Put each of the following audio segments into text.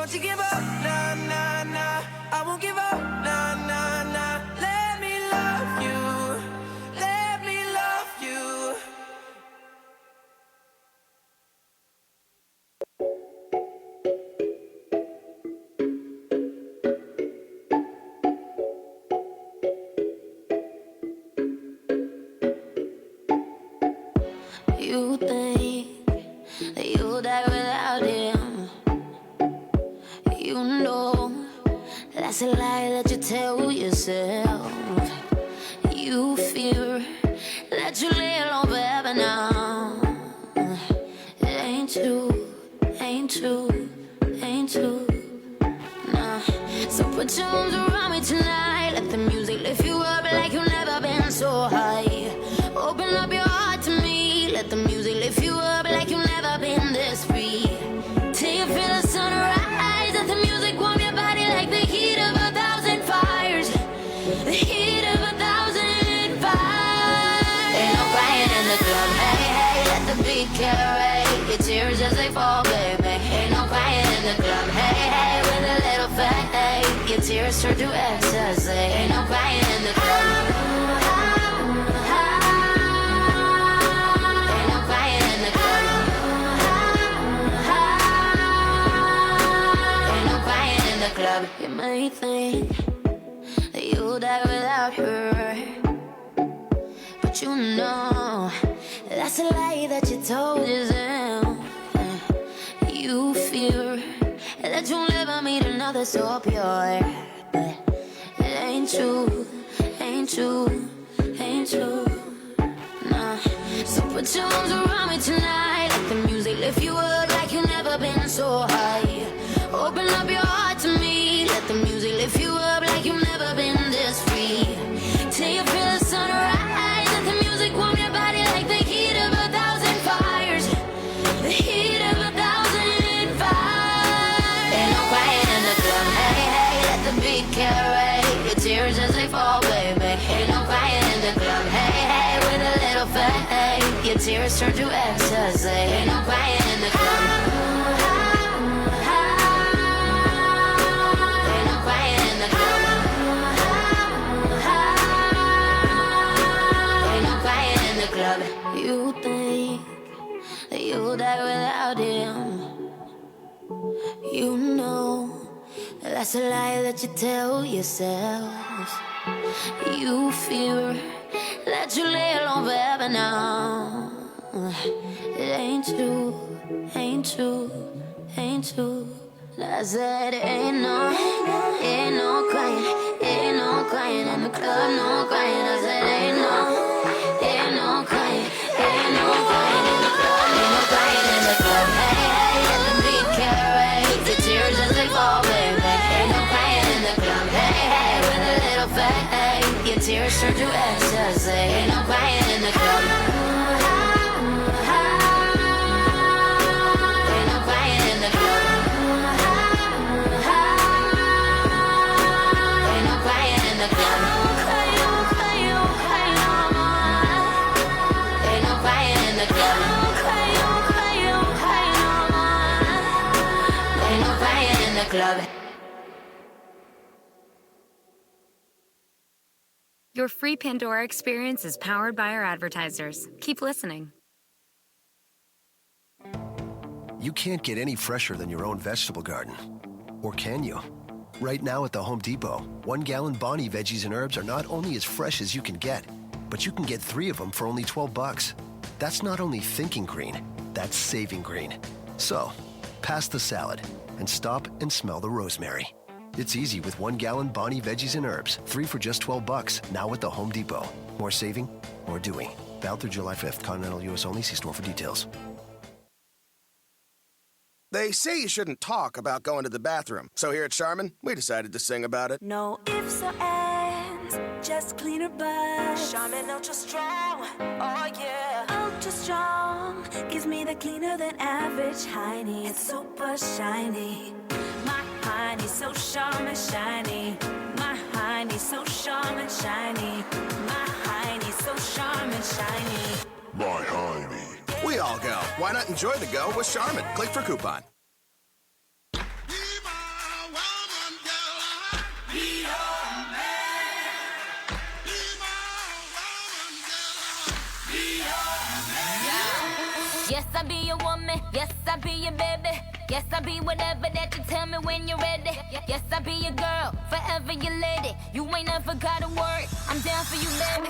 Won't you give up? Nah, nah, nah. I won't give up. Nah, nah, nah. Let me love you. Let me love you. You think that you'll die without him. You know that's a lie that you tell yourself. You fear that you lay alone forever now. It ain't true, ain't true, ain't true. Nah. So put your arms around me tonight. Let the music lift you up like you've never been so high. Open up your heart to me. Let the music lift you up like you've never been this free. Till you feel the sunrise. Let the music warm your body like the heat of 1,000 fires. The heat of 1,000 fires. Ain't no crying in the club, hey, hey. Let the beat carry your tears as they fall, baby. Ain't no crying in the club, hey, hey. With a little faith, hey. Your tears turn to ecstasy. Ain't no crying in the club. Club. You may think that you'll die without her, but you know that's a lie that you told yourself. You fear that you'll never meet another so pure, but it ain't true, ain't true, ain't true. Nah. So put your arms around me tonight. Let the music lift you up like you've never been so high. Open up your heart to me. Let the music lift you up like you've never been this free. Till you feel the sunrise. Let the music warm your body like the heat of 1,000 fires. The heat of 1,000 fires. Ain't no crying in the club, hey, hey. Let the beat carry your tears as they fall, baby. Ain't no crying in the club, hey, hey. With a little faith, your tears turn to ecstasy. Ain't no crying in the club. You think that you'll die without him. You know that's a lie that you tell yourself. You fear that you lay alone forever now. It ain't true, ain't true, ain't true. I said ain't no crying, ain't no crying in the club, no crying. I said ain't no crying, ain't no crying in the club, ain't no crying in the club. Hey, hey, let the beat carry the tears as they fall, baby. Ain't no crying in the club. Hey, hey, with a little faith, your tears turn to ecstasy. Ain't no crying in the club. Ain't no crying in the club. Ain't no crying in the club. Club. Your free Pandora experience is powered by our advertisers. Keep listening. You can't get any fresher than your own vegetable garden. Or can you? Right now at the Home Depot, 1 gallon Bonnie veggies and herbs are not only as fresh as you can get, but you can get 3 of them for only $12. That's not only thinking green, that's saving green. So, pass the salad and stop and smell the rosemary. It's easy with 1 gallon Bonnie veggies and herbs, 3 for just $12, now at the Home Depot. More saving, more doing. Valid through July 5th. Continental U.S. only. See store for details. They say you shouldn't talk about going to the bathroom. So here at Charmin, we decided to sing about it. No ifs or ands, just cleaner butt. Charmin Ultra Strong, oh yeah. Ultra Strong gives me the cleaner than average Hiney. It's super shiny. My Hiney so sharp and shiny. My Hiney so sharp and shiny. My Hiney so sharp and shiny. My Hiney. We all go. Why not enjoy the go with Charmin? Click for coupon. I'll be your baby. Yes, I'll be whatever that you tell me when you're ready. Yes, I'll be your girl, forever your lady. You ain't never gotta worry, I'm down for you, baby.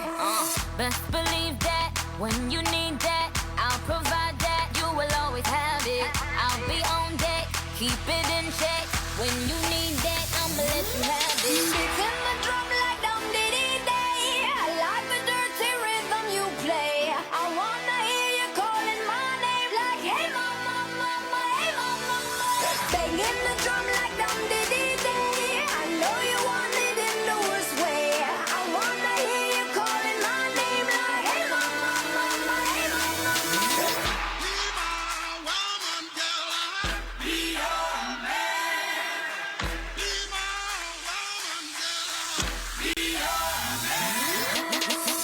Best believe that, when you need that, I'll provide that. You will always have it. I'll be on deck, keep it in check. When you need that, I'ma let you have it. Beats in the drum like dum diddy day. I like the dirty rhythm you play. I wanna hear you calling my name like, hey mama, mama, hey mama, mama. Banging the drum like dum diddy day. I know you want it in the worst way. I wanna hear you calling my name like, hey mama, mama, hey mama, mama.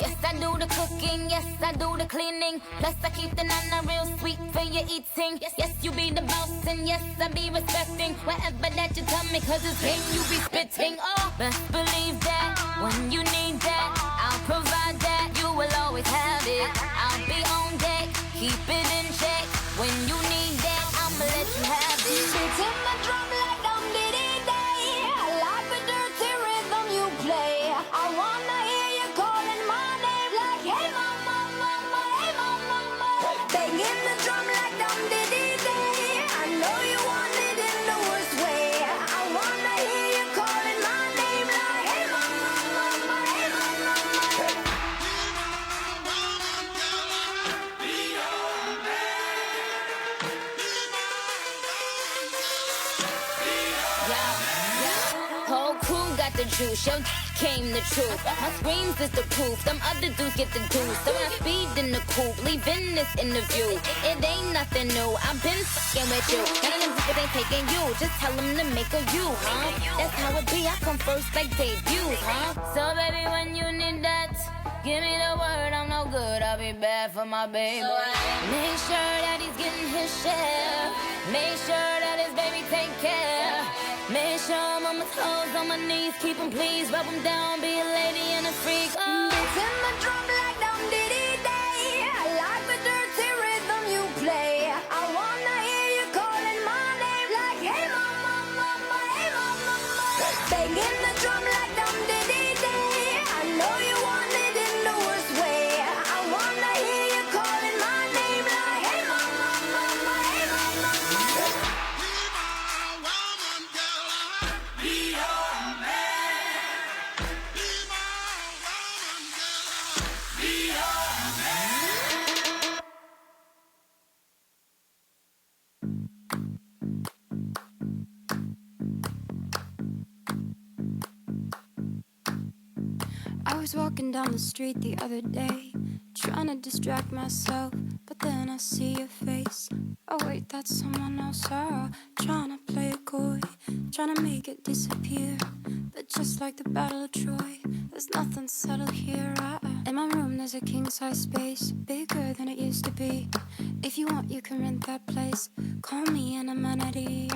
Yes, I do the cooking, yes, I do the cleaning. Plus, I keep the nana real sweet for your eating. Yes, you be the boss, and yes, I be respecting whatever that you tell me, cause it's game you be spitting. Oh, best believe that, when you need that, I'll provide that. You will always have it. I'll be on deck, keep it in check. When you need that, I'ma let you have it. Beats in the drum like dum diddy day. I like the dirty rhythm you play. I wanna hear you calling my name like, hey mama, mama, hey mama, mama. Banging the drum like dum diddy day. I know you want it in the worst way. I wanna hear you calling my name like, hey mama, mama, hey mama, mama. Whole crew got the juice, yo came the truth. My screams is the proof, them other dudes get the juice. So when I speed in the coupe, leaving this interview, it ain't nothing new, I've been fucking with you. None of them people ain't taking you, just tell them to make a you, huh? That's how it be, I come first like debuts, huh? So baby, when you need that, give me the word, I'm no good, I'll be bad for my baby. Make sure that he's getting his share, make sure that his baby take care. Make sure I'm on my toes, on my knees, keep them please, rub them down, be a lady and a freak. Oh. Beats in the drum like dum diddy day. I like the dirty rhythm you play. I wanna hear you calling my name like, hey mama, mama, hey mama, mama. Banging the drum like dum diddy day. I know you want it in the worst way. I wanna hear you calling my name like, hey mama, mama, hey mama, mama. I was walking down the street the other day, trying to distract myself, but then I see your face. Oh wait, that's someone else. Trying to play it coy, trying to make it disappear. But just like the Battle of Troy, there's nothing subtle here. In my room there's a king-size space, bigger than it used to be. If you want, you can rent that place. Call me an amenity.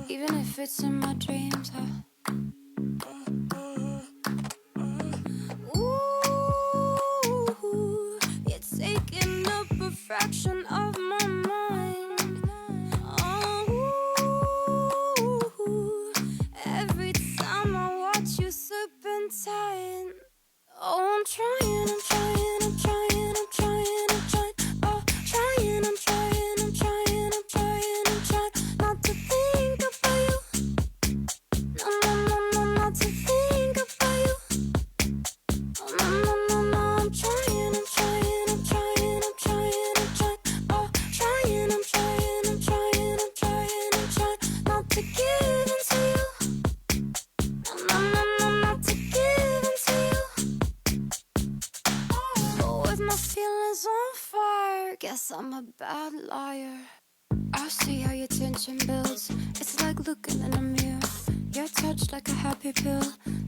Even if it's in my dreams. Ooh, you're taking up a fraction of my mind. Oh, every time I watch you slipping tight. Oh, I'm trying. Oh, I'm trying not to think about you. No, not to think about you. Oh, no, I'm trying. Oh, trying not to give in to you. No, not to give in to you. Oh, with my feelings on fire, guess I'm a bad liar. I see how your tension builds. It's like looking in a mirror. You're touched like a happy pill,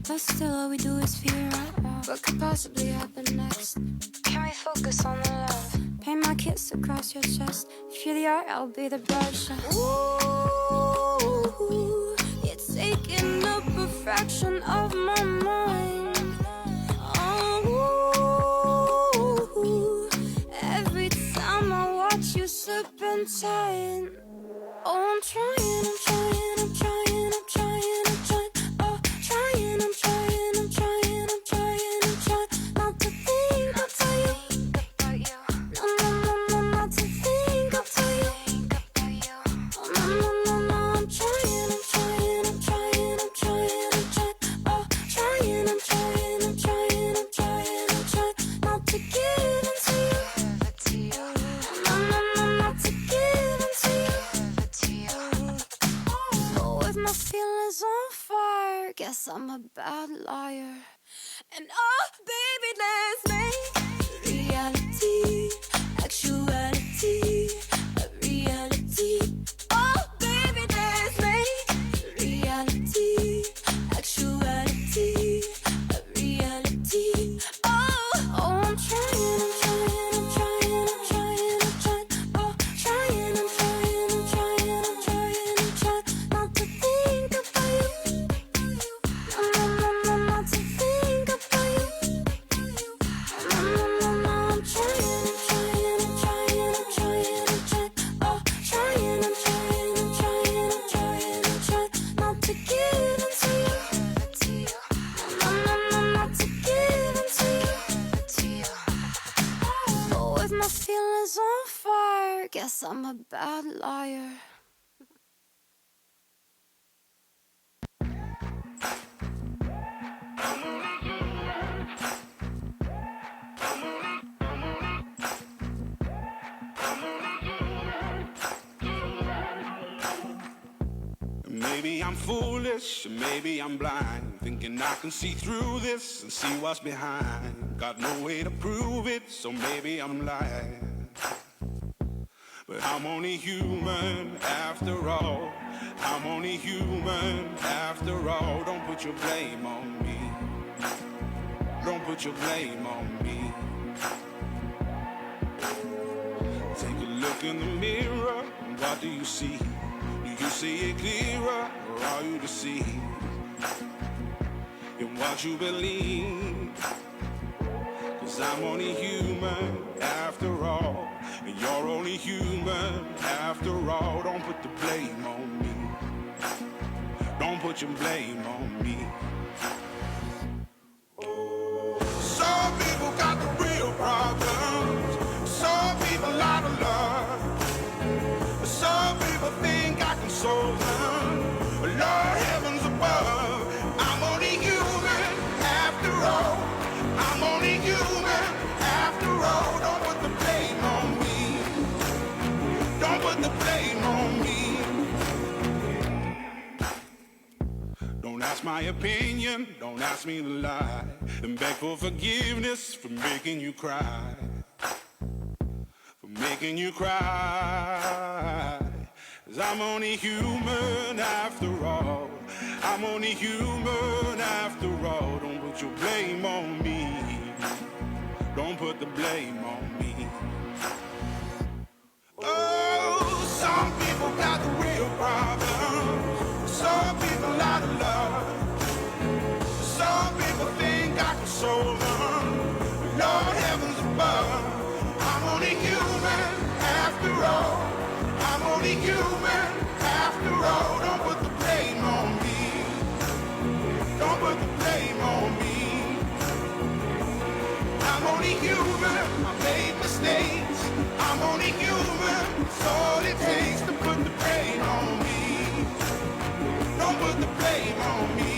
but still all we do is fear. What could possibly happen next? Can we focus on the love? Paint my kiss across your chest. If you're the art, I'll be the brush. Ooh, you're taking up a fraction of my mind. Oh, every time I watch you not to think about you. No, not to think about you. No, I'm trying not to give into you. No, not to give into you. Oh, if my feelings on fire, guess I'm a bad liar. And oh, baby, let's make reality, actuality, a reality. Oh, baby, let's make reality, actuality, a reality. Oh, I'm trying. Oh, trying not to think about you. No, not to think about you. No, I'm trying. Oh, trying not to give into you. No, not to give into you. Oh, if my feelings on fire, guess I'm a bad liar. Maybe I'm foolish, maybe I'm blind, thinking I can see through this and see what's behind. Got no way to prove it, so maybe I'm lying. But I'm only human after all. I'm only human after all. Don't put your blame on me. Don't put your blame on me. Take a look in the mirror, what do you see? Do you see it clearer, or are you deceived in what you believe? 'Cause I'm only human after all, and you're only human after all. Don't put the blame on me. Don't put your blame on me. Some people got the real problems. Some people out of love. Some people think I can solve them. Lord heavens above, I'm only human after all. I'm only human after all. Don't put the blame on me. Don't put the blame on me. Don't ask my opinion, don't ask me to lie, and beg for forgiveness for making you cry. For making you cry. 'Cause I'm only human after all. I'm only human after all. Don't put your blame on me. Don't put the blame on me. Oh, some people got the real problem. Some people out of love. Some people think I can solve them. Lord heavens above, I'm only human after all. I'm only human after all. Don't put the blame on me. Don't put the blame on me. I'm only human. I made mistakes. I'm only human. It's all it takes to put the blame on me. Don't put the blame on me.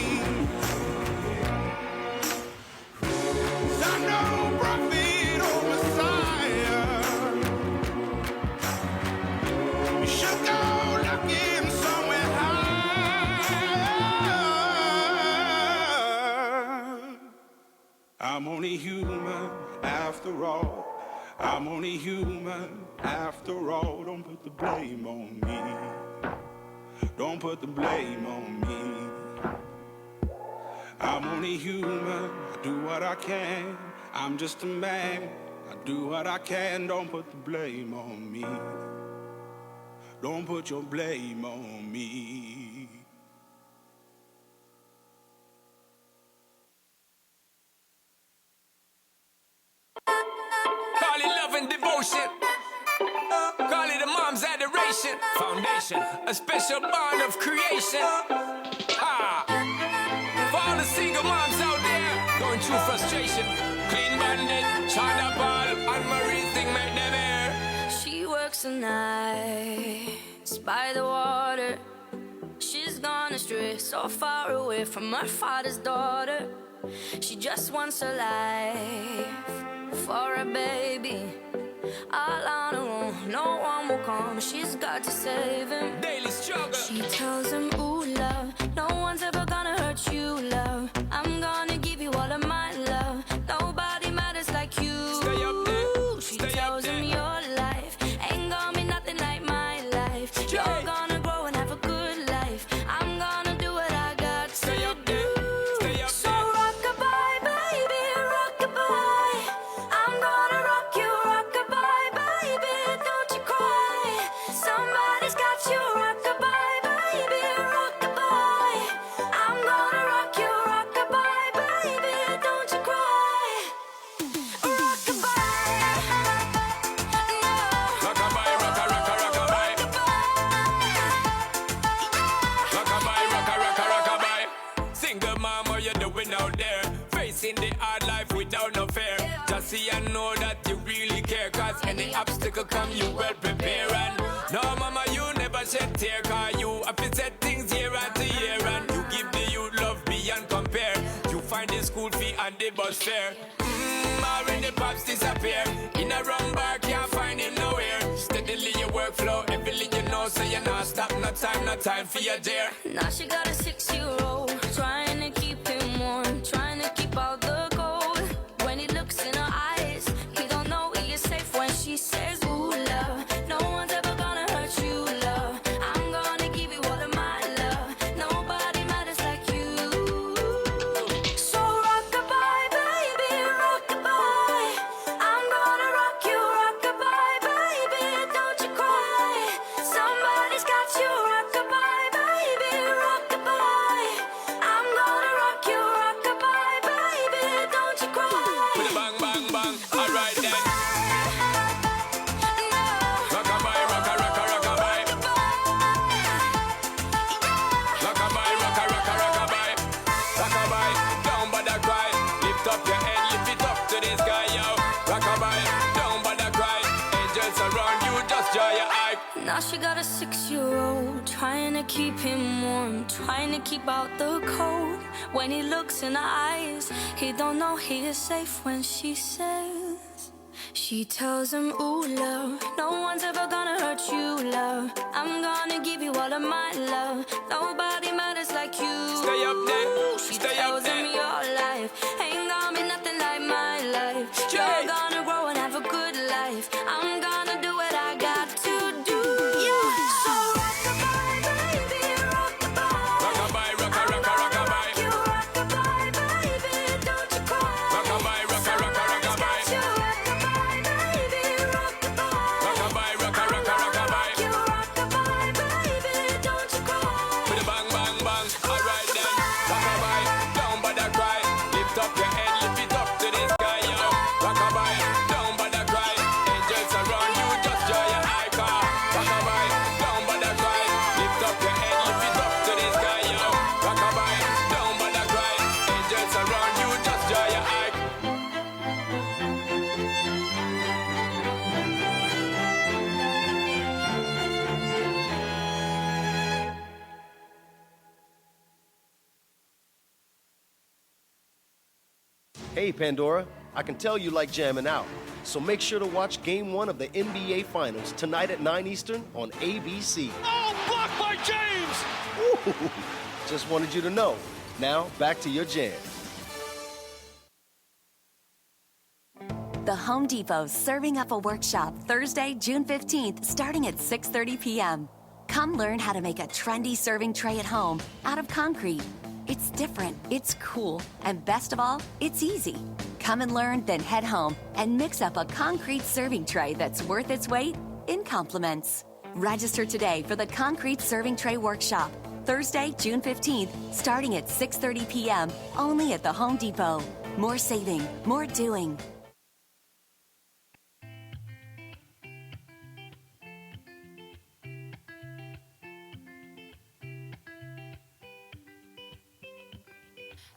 'Cause I'm no prophet or Messiah. You should go looking somewhere high. I'm only human after all. I'm only human after all. Don't put the blame on me. Don't put the blame on me. I'm only human. I do what I can. I'm just a man. I do what I can. Don't put the blame on me. Don't put your blame on me. Call it love and devotion. Call it a mom's adoration. Foundation, a special bond of creation. Ah. For all the single moms out there going through frustration, Clean Bandit, China Ball, and Marie thing make them air. She works the nights by the water. She's gone astray, so far away from her father's daughter. She just wants a life for a baby. All on her own, no one will come. She's got to save him. Daily struggle. She tells him, ooh, love, no one's ever gonna hurt you, love. I'm gonna give you all of my love. Nobody matters like you. Stay up there. She Stay tells up there. him your life ain't gonna be nothing like my life. You're gonna grow and have a good life. I'm gonna do what I got to Stay up do. there. Stay up So there. rock-a-bye, baby, rock-a-bye. I'm gonna rock you, rock-a-bye, baby, don't you cry. Somebody's got you, rock-a-bye, baby, rock-a-bye. I'm gonna rock you, rock-a-bye, baby, don't you cry. Rock-a-bye, no. Rockabye, rocka, rocka, rockabye. Rockabye, rocka, rocka, rockabye. Single mom, what you doing out there? Facing the hard life without no fear. Just see and know that you really care. Cause any obstacle come, you well prepare. And no, mama, you never shed tear. Cause you have to set things year after year. And you give the youth love beyond compare. You find the school fee and the bus fare. When the pops disappear, in a wrong bar, can't find him nowhere. Steadily your workflow, everything you know, so you're not stop, no time for your dear. Now she got a 6-year-old, trying to keep him warm, trying to keep out the cold. When he looks in her eyes, he don't know he is safe when she says, ooh, love, no one's ever gonna hurt you, love. I'm gonna give you all of my love. Nobody matters like you. So rock-a-bye, baby, rock-a-bye. I'm gonna rock you, rock-a-bye, baby, don't you cry. Somebody's got you, rock-a-bye, baby, rock-a-bye. I'm gonna rock you, rock-a-bye, baby, don't you cry. With a bang, bang, bang, alright then. No. Rockabye, rocka, rocka, rockabye. Rockabye, rocka, rocka, rockabye. Rockabye, down by the cry. Lift up your head, lift it up to the sky, yo. Rockabye, down by the cry. Angels around you, just joy your eye. Now she got a 6-year-old, trying to keep him warm, trying to keep out the cold. When he looks in her eyes, he don't know he is safe when she says. She tells him, ooh, love, no one's ever gonna hurt you, love. I'm gonna give you all of my love. Nobody matters like you. Stay up there, She stay tells up him there. your life ain't gonna be nothing like my life. You're gonna grow and have a good life. I'm gonna do what I got to do. So rock-a-bye, baby, rock-a-bye. Rockabye, rocka, rocka, rockabye. You rock-a-bye, baby, don't you cry. Rockabye, rocka, rocka, rockabye. You rock-a-bye, baby, rock-a-bye. Rockabye, rocka, rocka, rockabye. You rock-a-bye, baby, don't you cry. With a bang, bang, bang, alright then. Rockabye, down by the cry. Lift up your head, lift it up to the sky, yo. Rockabye, down by the cry. Angels around you, just joy your eye car. Rockabye, down by the cry. Lift up your head, lift it up to the sky, yo. Rockabye, down by the cry. Angels around you, just joy your eye. Hey, Pandora, I can tell you like jamming out. So make sure to watch Game 1 of the NBA Finals tonight at 9 Eastern on ABC. Oh, blocked by James! Ooh, just wanted you to know. Now, back to your jam. The Home Depot's serving up a workshop Thursday, June 15th, starting at 6:30 p.m. Come learn how to make a trendy serving tray at home out of concrete. It's different, it's cool, and best of all, it's easy. Come and learn, then head home and mix up a concrete serving tray that's worth its weight in compliments. Register today for the Concrete Serving Tray Workshop, Thursday, June 15th, starting at 6:30 p.m., only at the Home Depot. More saving, more doing.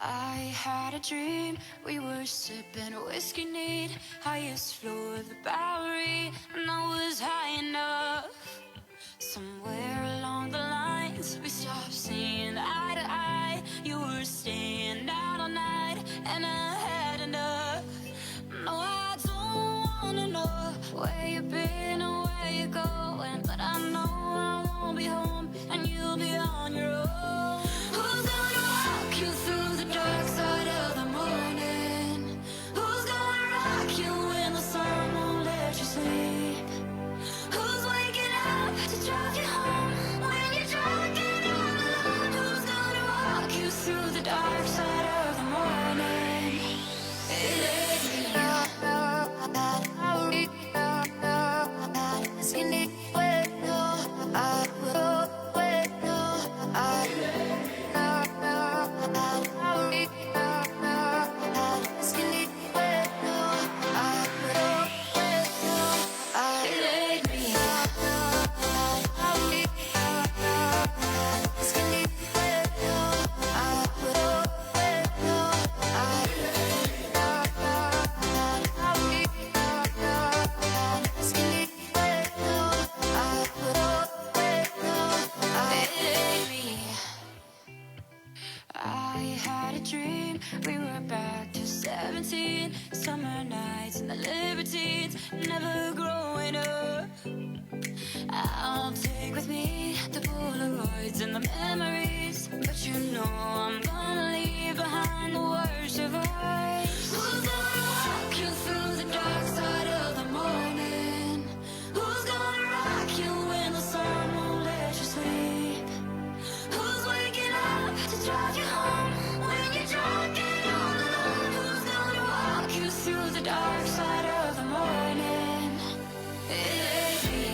I had a dream, we were sipping whiskey neat, highest floor of the Bowery, and I was high enough. Somewhere along the lines, we stopped seeing eye to eye. You were staying out all night, and I had enough. No, I don't wanna know where you've been or where you're going, but I know I won't be home, and you'll be on your own. Who's gonna walk you through the dark side of the morning? Who's gonna rock you when the sun won't let you sleep? Who's waking up to drive you home when you're drunk and all alone? Who's gonna walk you through the dark side of the morning? It ain't me. I had a dream, we were back to 17, summer nights and the libertines, never growing up. I'll take with me the Polaroids and the memories, but you know I'm gonna leave behind the worst of us. Who's gonna walk you through the dark side of the morning? Who's gonna rock you when the sun won't let you sleep? Who's waking up to drive you home when you're drunk and all alone? Who's gonna walk you through the dark side of the morning? It ain't me.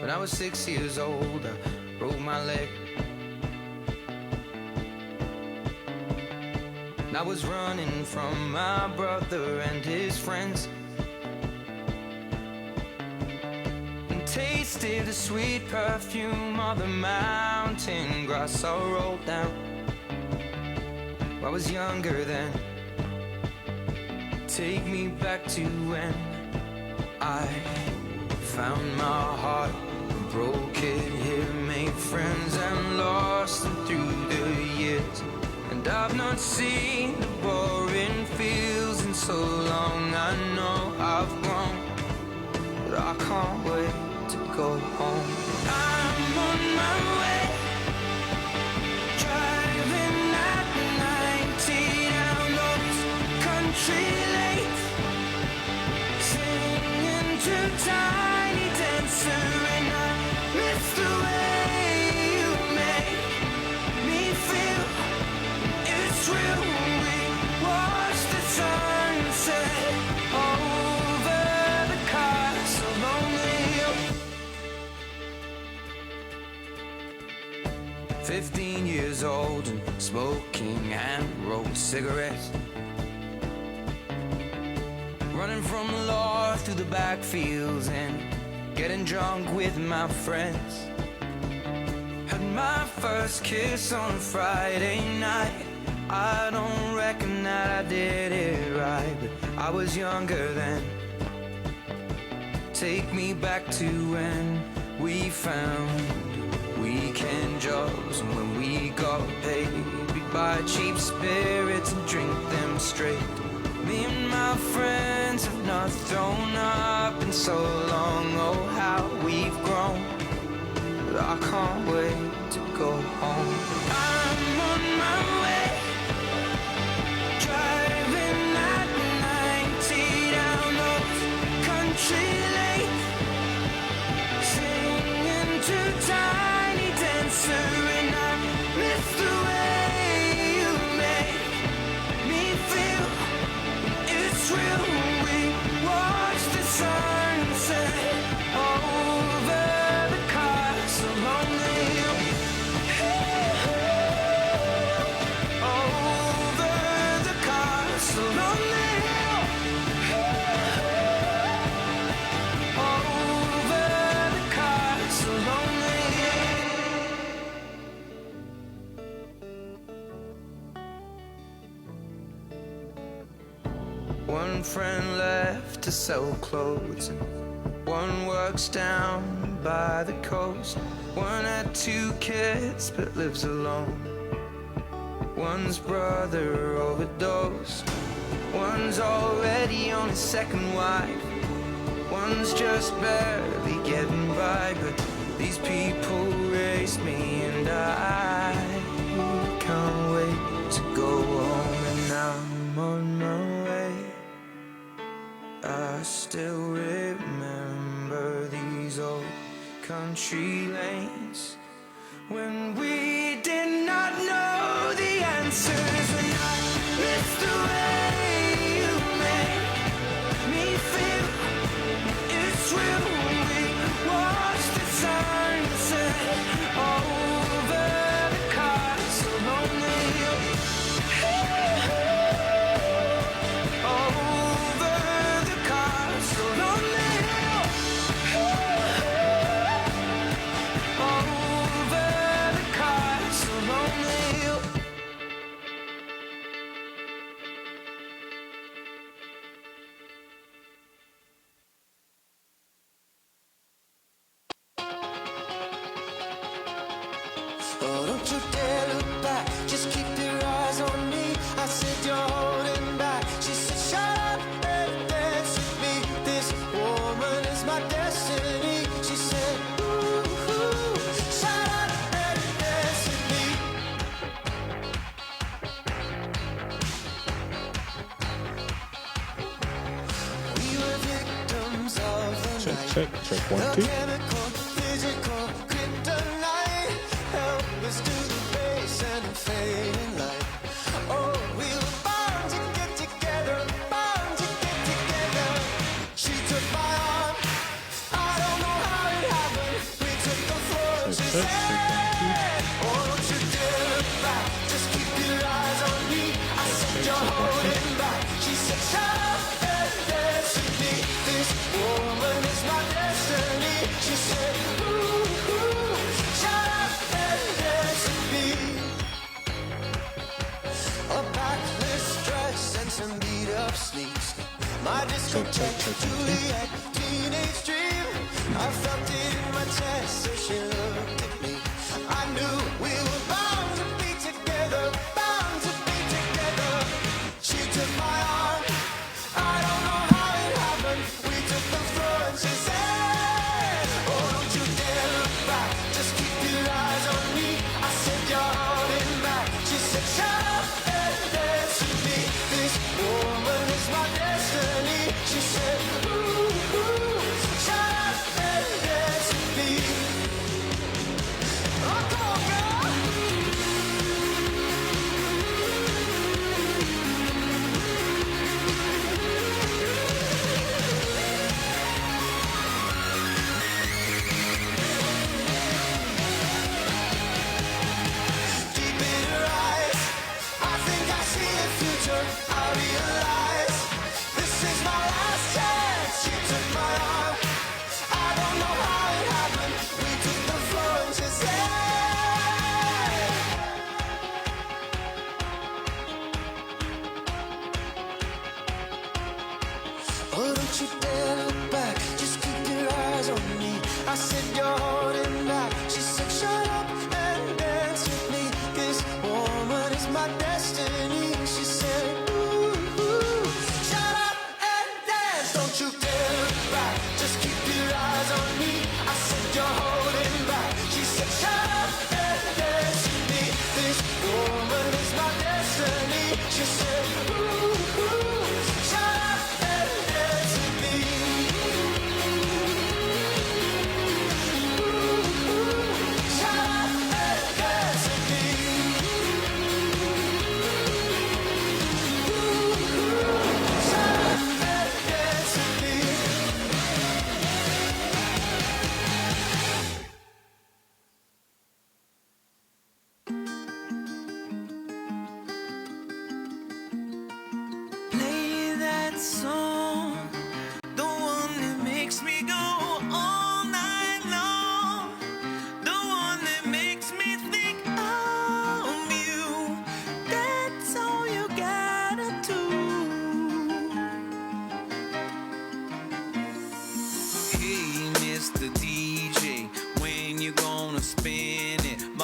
When I was 6 years old, I broke my leg. And I was running from my brother and his friends, and tasted the sweet perfume of the mountain grass I rolled down. I was younger then. Take me back to when I found my heart, broke it here, made friends and lost them through the years. And I've not seen the boring fields in so long. I know I've grown, but I can't wait to go home. I'm on my way, driving at 90 down those country lanes, singing to Tiny Dancer, and I miss the way you make me feel. It's real when we watch the sunset over the castle lonely. 15 years old and smoking and rolled cigarettes. Running from the law through the backfields and getting drunk with my friends. Had my first kiss on a Friday night. I don't reckon that I did it right, but I was younger then. Take me back to when we found weekend jobs, and when we got paid, we'd buy cheap spirits and drink them straight. Me and my friends have not thrown up in so long. Oh, how we've grown, but I can't wait to go home. I'm on my way, driving at 90 down those country lanes, singing to Tiny Dancer, and I miss the way you make me feel. It's real. We watch the sunset over the castle on the hill. Over the castle on the hill. Over the castle on the hill. One friend left to sell clothes, and one works down by the coast. One had 2 kids but lives alone. One's brother overdosed. One's already on his second wife. One's just barely getting by, but these people raised me, and I can't wait to go home. And I'm on my way. I still remember these old country lanes when we did not know the answers, when I missed the way you make me feel. It's real. We watch the sunset over the castle on the hill. Over the castle on the hill. Over the castle on the hill. Oh, don't you dare look back, just keep your eyes on me. I said you're holding back. She said shut up and dance with me. This woman is my destiny. She said ooh, ooh, shut up and dance with me. We were victims of the night. Check 1, 2. The chemical, physical, kryptonite. Help us to the base and the fading light. Oh, we were bound to get together, bound to get together. She took my arm, I don't know how it happened. We took the floor and she said, oh, don't you dare look back, just keep your eyes on me. I said you're holding back. She said shut up and dance with me. This woman is my destiny. She said ooh, ooh, shut up and dance with me. A backless dress and some beat up sneaks. My discotheque, Juliet, teenage dream. I felt it in my chest, so she looked at me. I knew we were bound to be together, bound to be together. She took my arm, I don't know how it happened. We took the floor and she said, oh, don't you dare look back, just keep your eyes on me. I said you're holding back. She said shut up and dance with me. This woman is my destiny. She said ooh, ooh, shut up and dance with me.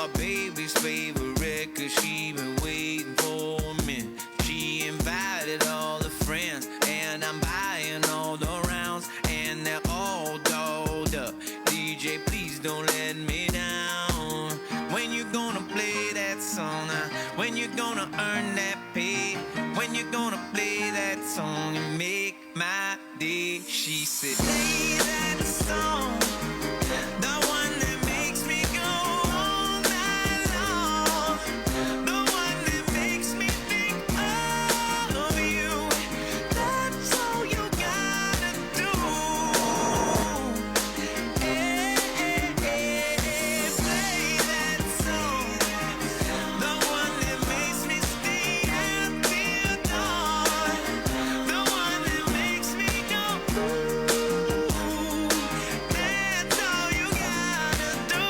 my baby's favorite, cause she been waiting for me. She invited all the friends, and I'm buying all the rounds, and they're all dolled up. DJ, please don't let me down. When you gonna play that song? When you gonna earn that pay? When you gonna play that song and make my day? She said, play that song, the one that makes me go all night long, the one that makes me think of you. That's all you gotta do. Hey, hey, hey, play that song, the one that makes me stay out till dawn, the one that makes me go ooh. That's all you gotta do.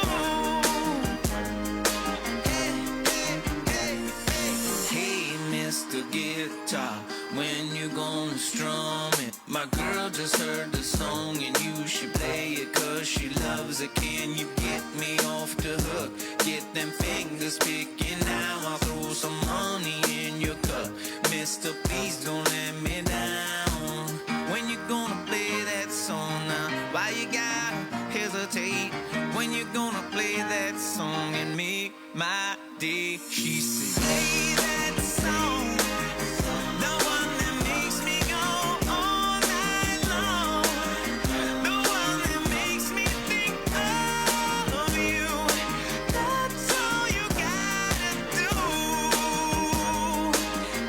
Hey, hey, hey, hey. Hey, Mr. Guitar, when you gonna strum it? My girl just heard the song and you should play it, cause she loves it. Can you get me off the hook? Get them fingers picking now. I'll throw some money in your cup. Mister, please don't let me down. When you gonna play that song now? Why you gotta hesitate? When you gonna play that song and make my day? She said, play that song, the one that makes me go all night long, the one that makes me think of you. That's all you gotta do.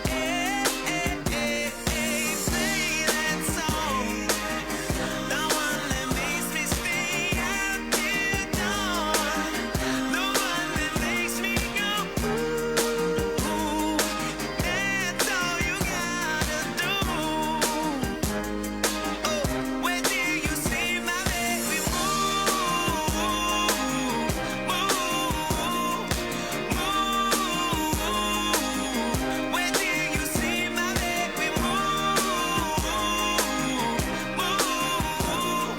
Hey, hey, hey, hey, play that song, the one that makes me stay out till dawn, the one that makes me go ooh. That's all you gotta do. Oh, where do you see my baby move? Where do you see my baby move? Oh,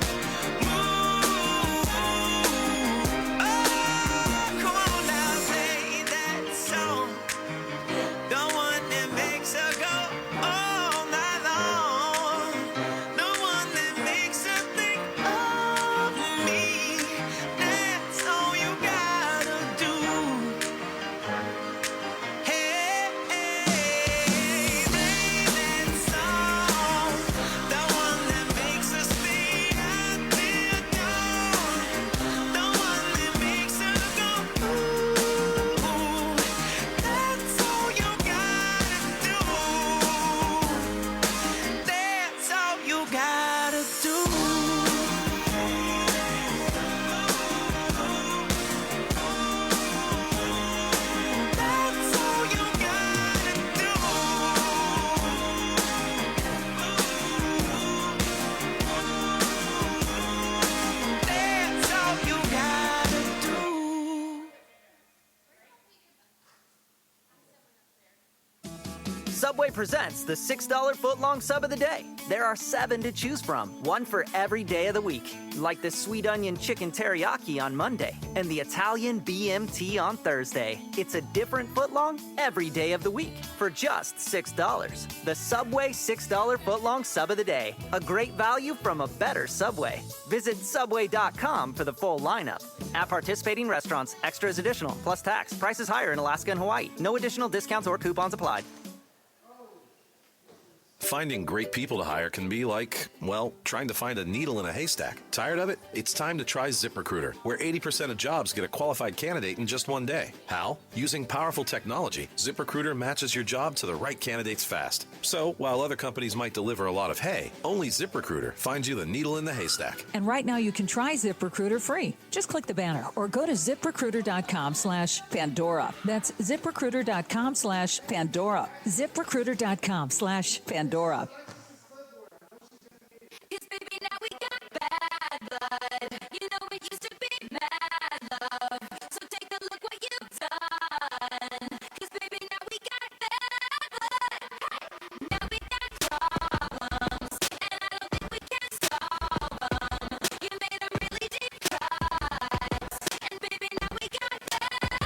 come on now, play that song, the one that makes her go all night long, the one that makes her think of me. That's all you gotta do. Hey, play that song, the one that makes her stay out till dawn, the one that makes her go ooh. That's all you gotta do. That's all you gotta do. That's all you gotta do. That's all you gotta do. Subway presents the $6 footlong sub of the day. There are 7 to choose from, one for every day of the week. Like the sweet onion chicken teriyaki on Monday and the Italian BMT on Thursday. It's a different footlong every day of the week for just $6. The Subway $6 footlong sub of the day. A great value from a better Subway. Visit Subway.com for the full lineup. At participating restaurants, extras additional, plus tax. Prices higher in Alaska and Hawaii. No additional discounts or coupons applied. Finding great people to hire can be like, well, trying to find a needle in a haystack. Tired of it? It's time to try ZipRecruiter, where 80% of jobs get a qualified candidate in just one day. How? Using powerful technology, ZipRecruiter matches your job to the right candidates fast. So, while other companies might deliver a lot of hay, only ZipRecruiter finds you the needle in the haystack. And right now you can try ZipRecruiter free. Just click the banner or go to ZipRecruiter.com/Pandora. That's ZipRecruiter.com/Pandora. ZipRecruiter.com/Pandora. Cause baby, now we got bad blood. You know it used to be mad love. So take a look what you've done. Cause baby, now we got bad blood. Now we got problems. And I don't think we can solve them. You made a really deep cut. And baby, now we got bad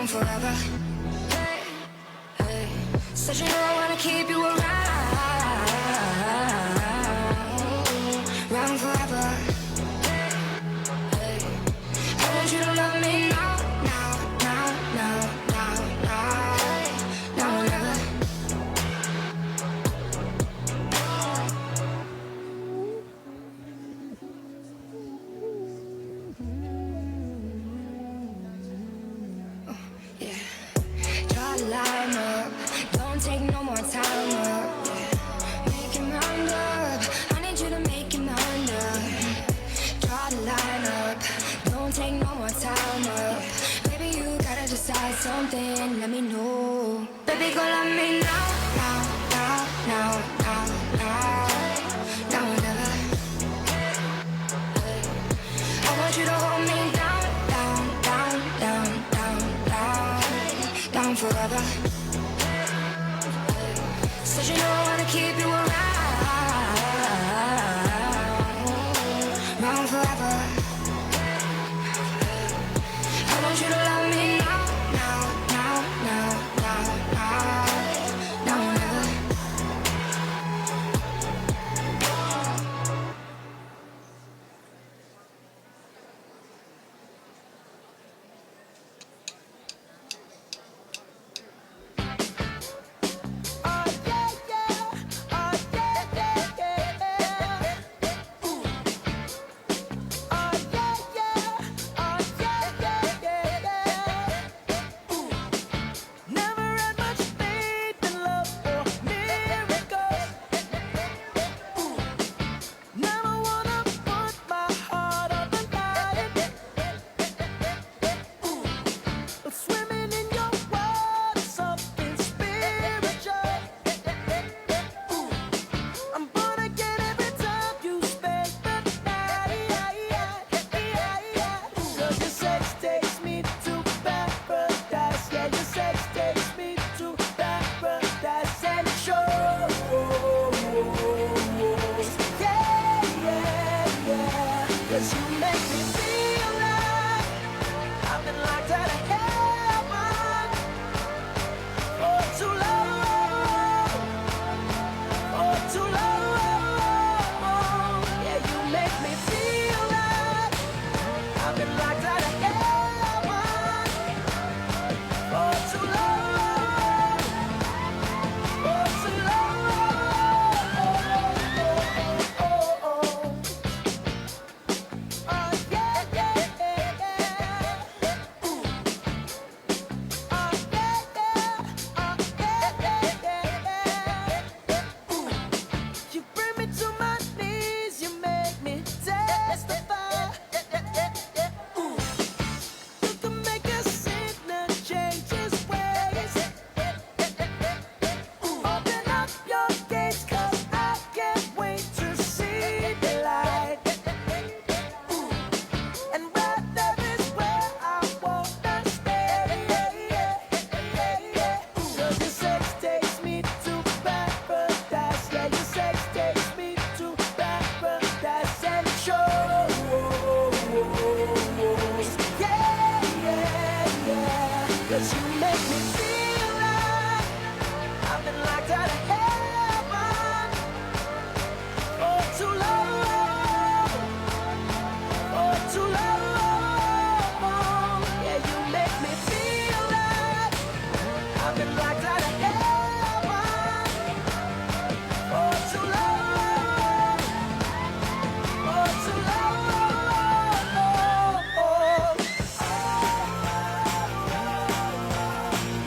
down forever. Hey, hey. Said you know I wanna keep you around forever. Hey, hey. I want you to love me now, now, now, now, now, now, now and ever. Line up, don't take no more time up. Yeah. Make your mind up, I need you to make your mind up. Draw the line up, don't take no more time up. Baby, you gotta decide something, let me know. Baby, go love me now, now, now, now, now, now, now or never. I want you to hold me down, down, down, down, down, down, down forever. Said you know I wanna keep you around forever. I want you to love me now, now, now, now, now, now, now and ever.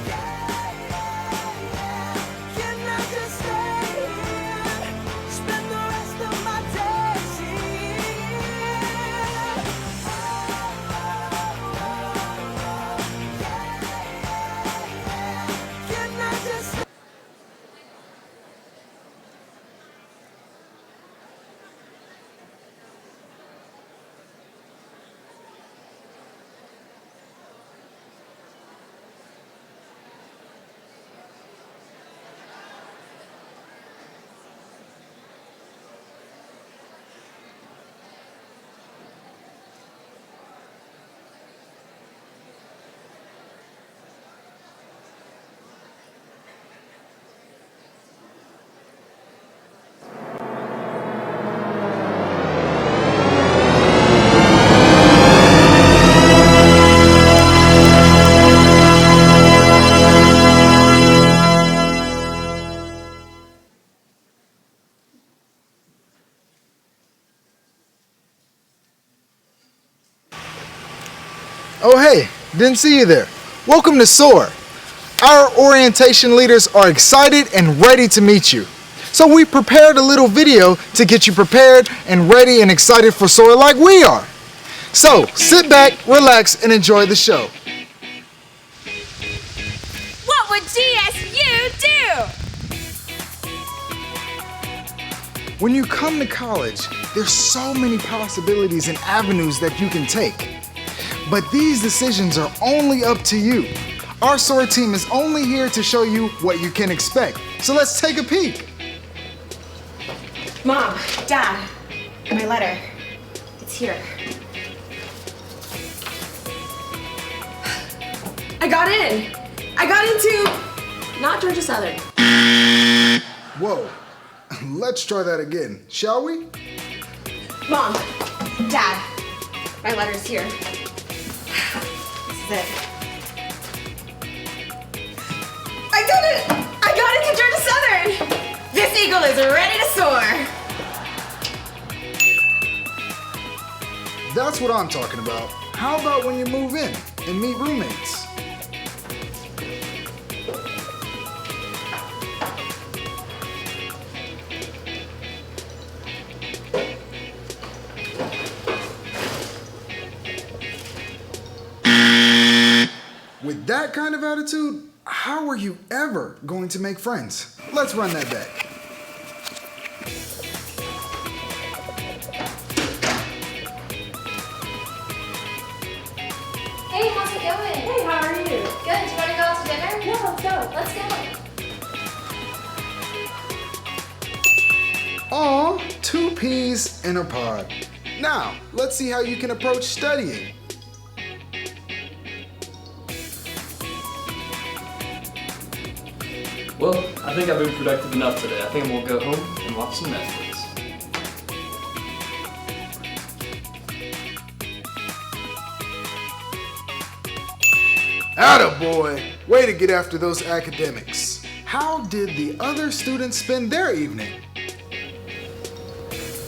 Yeah. Didn't see you there. Welcome to SOAR. Our orientation leaders are excited and ready to meet you. So we prepared a little video to get you prepared and ready and excited for SOAR like we are. So sit back, relax, and enjoy the show. What would GSU do? When you come to college, there's so many possibilities and avenues that you can take. But these decisions are only up to you. Our SOAR team is only here to show you what you can expect. So let's take a peek. Mom, Dad, my letter. It's here. I got in. I got into not Georgia Southern. Whoa. Let's try that again, shall we? Mom, Dad, my letter's here. This is it. I did it! I got into Georgia Southern! This eagle is ready to soar! That's what I'm talking about. How about when you move in and meet roommates? With that kind of attitude, how are you ever going to make friends? Let's run that back. Hey, how's it going? Hey, how are you? Good. Do you want to go out to dinner? Yeah, let's go. Let's go. Aw, 2 peas in a pod. Now, let's see how you can approach studying. Well, I think I've been productive enough today. I think I'm gonna go home and watch some Netflix. Attaboy! Way to get after those academics. How did the other students spend their evening?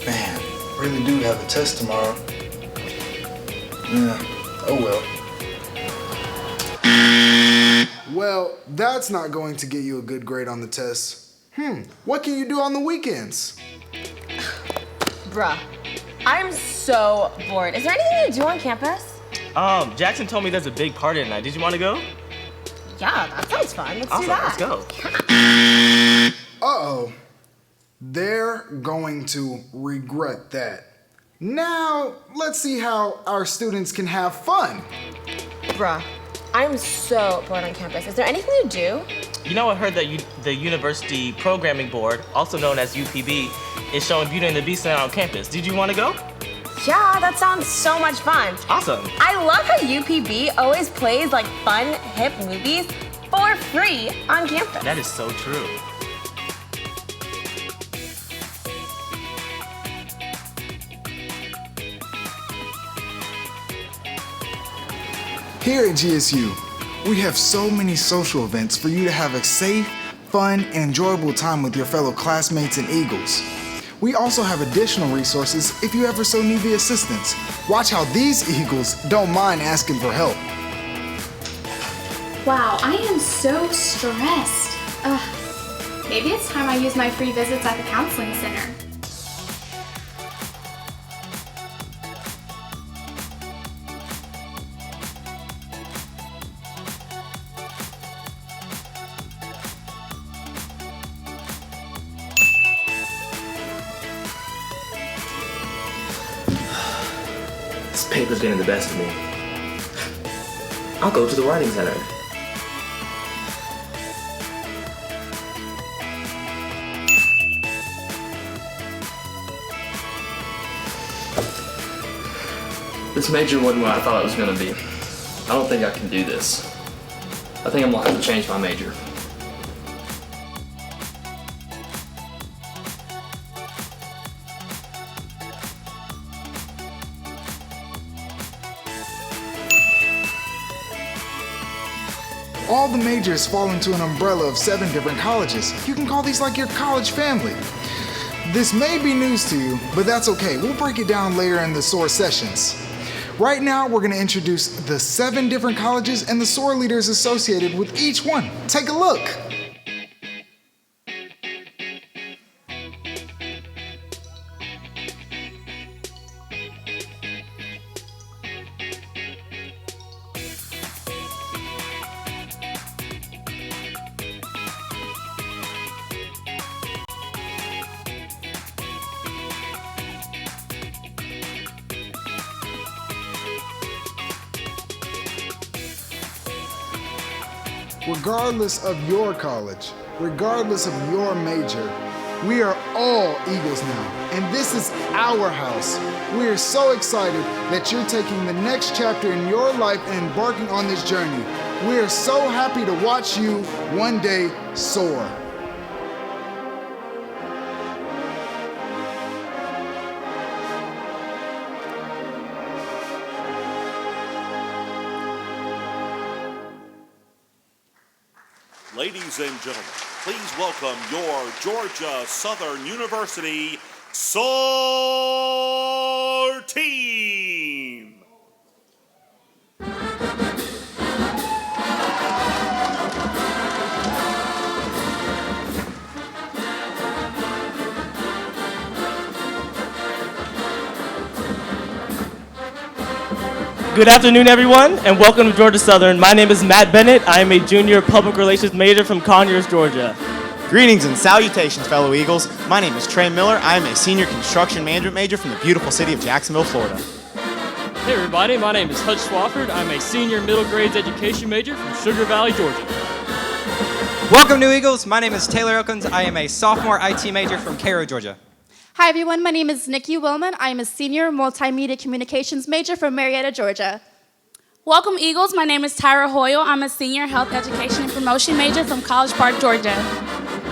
Man, really do have a test tomorrow. Yeah, oh well. Well, that's not going to get you a good grade on the test. What can you do on the weekends? Bruh, I'm so bored. Is there anything to do on campus? Jackson told me there's a big party tonight. Did you want to go? Yeah, that sounds fun. Let's Awesome, do that. let's go. Uh-oh. They're going to regret that. Now, let's see how our students can have fun. Bruh, I'm so bored on campus. Is there anything to do? You know, I heard that the University Programming Board, also known as UPB, is showing Beauty and the Beast tonight on campus. Did you want to go? Yeah, that sounds so much fun. Awesome. I love how UPB always plays like fun, hip movies for free on campus. That is so true. Here at GSU, we have so many social events for you to have a safe, fun, and enjoyable time with your fellow classmates and Eagles. We also have additional resources if you ever so need the assistance. Watch how these Eagles don't mind asking for help. Wow, I am so stressed. Maybe it's time I use my free visits at the counseling center. This paper's getting the best of me. I'll go to the writing center. This major wasn't what I thought it was gonna be. I don't think I can do this. I think I'm gonna have to change my major. All the majors fall into an umbrella of 7 different colleges. You can call these like your college family. This may be news to you, but that's okay. We'll break it down later in the SOAR sessions. Right now, we're going to introduce the 7 different colleges and the SOAR leaders associated with each one. Take a look. Regardless of your college, regardless of your major, we are all Eagles now, and this is our house. We are so excited that you're taking the next chapter in your life and embarking on this journey. We are so happy to watch you one day soar. Ladies and gentlemen, please welcome your Georgia Southern University SOAR team. Good afternoon, everyone, and welcome to Georgia Southern. My name is Matt Bennett. I am a junior public relations major from Conyers, Georgia. Greetings and salutations, fellow Eagles. My name is Trey Miller. I am a senior construction management major from the beautiful city of Jacksonville, Florida. Hey everybody, my name is Hutch Swafford. I'm a senior middle grades education major from Sugar Valley, Georgia. Welcome, New Eagles. My name is Taylor Elkins. I am a sophomore IT major from Cairo, Georgia. Hi everyone, my name is Nikki Willman. I am a senior multimedia communications major from Marietta, Georgia. Welcome Eagles, my name is Tyra Hoyle. I'm a senior health education and promotion major from College Park, Georgia.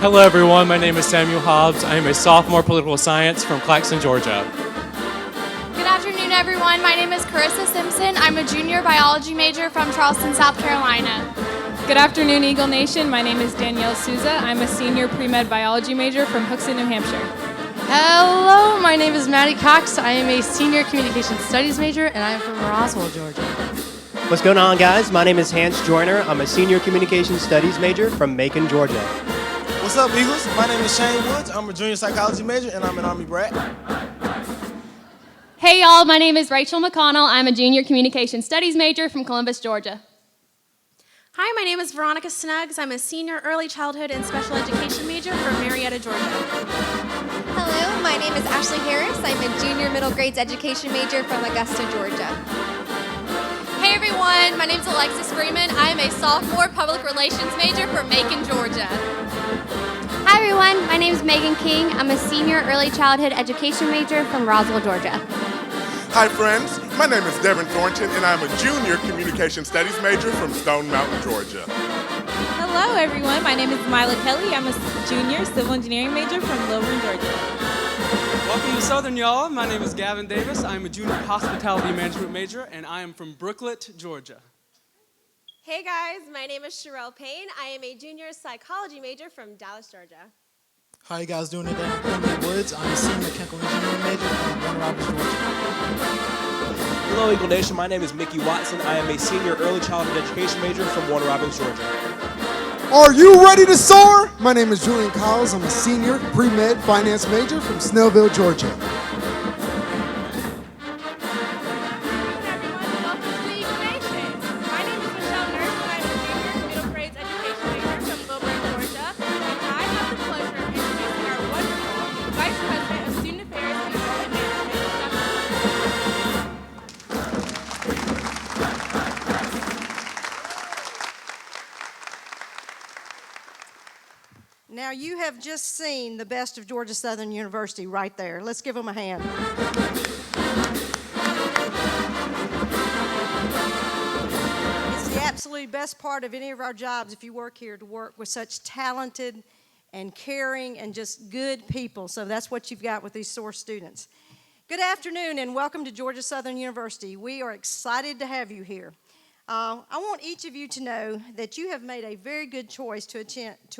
Hello everyone, my name is Samuel Hobbs. I am a sophomore political science from Claxton, Georgia. Good afternoon everyone, my name is Carissa Simpson. I'm a junior biology major from Charleston, South Carolina. Good afternoon Eagle Nation, my name is Danielle Souza. I'm a senior pre-med biology major from Hooksett, New Hampshire. Hello, my name is Maddie Cox. I am a senior communication studies major and I am from Roswell, Georgia. What's going on, guys? My name is Hans Joyner. I'm a senior communication studies major from Macon, Georgia. What's up, Eagles? My name is Shane Woods. I'm a junior psychology major and I'm an Army brat. Hey y'all, my name is Rachel McConnell. I'm a junior communication studies major from Columbus, Georgia. Hi, my name is Veronica Snuggs. I'm a senior early childhood and special education major from Marietta, Georgia. Hello, my name is Ashley Harris. I'm a junior middle grades education major from Augusta, Georgia. Hey everyone, my name is Alexis Freeman. I am a sophomore public relations major from Macon, Georgia. Hi everyone, my name is Megan King. I'm a senior early childhood education major from Roswell, Georgia. Hi friends, my name is Devin Thornton and I'm a junior communication studies major from Stone Mountain, Georgia. Hello everyone, my name is Mila Kelly. I'm a junior civil engineering major from Lilburn, Georgia. Welcome to Southern, y'all. My name is Gavin Davis. I'm a junior hospitality management major and I am from Brooklet, Georgia. Hey guys, my name is Sherelle Payne. I am a junior psychology major from Dallas, Georgia. How you guys doing today? I'm Quincy Woods. I'm a senior mechanical engineering major from Warner Robins, Georgia. Hello, Eagle Nation. My name is Mickey Watson. I am a senior early childhood education major from Warner Robins, Georgia. Are you ready to soar? My name is Julian Cowles. I'm a senior pre-med finance major from Snellville, Georgia. Now you have just seen the best of Georgia Southern University right there. Let's give them a hand. It's the absolute best part of any of our jobs if you work here, to work with such talented and caring and just good people. So that's what you've got with these SOAR students. Good afternoon and welcome to Georgia Southern University. We are excited to have you here. I want each of you to know that you have made a very good choice to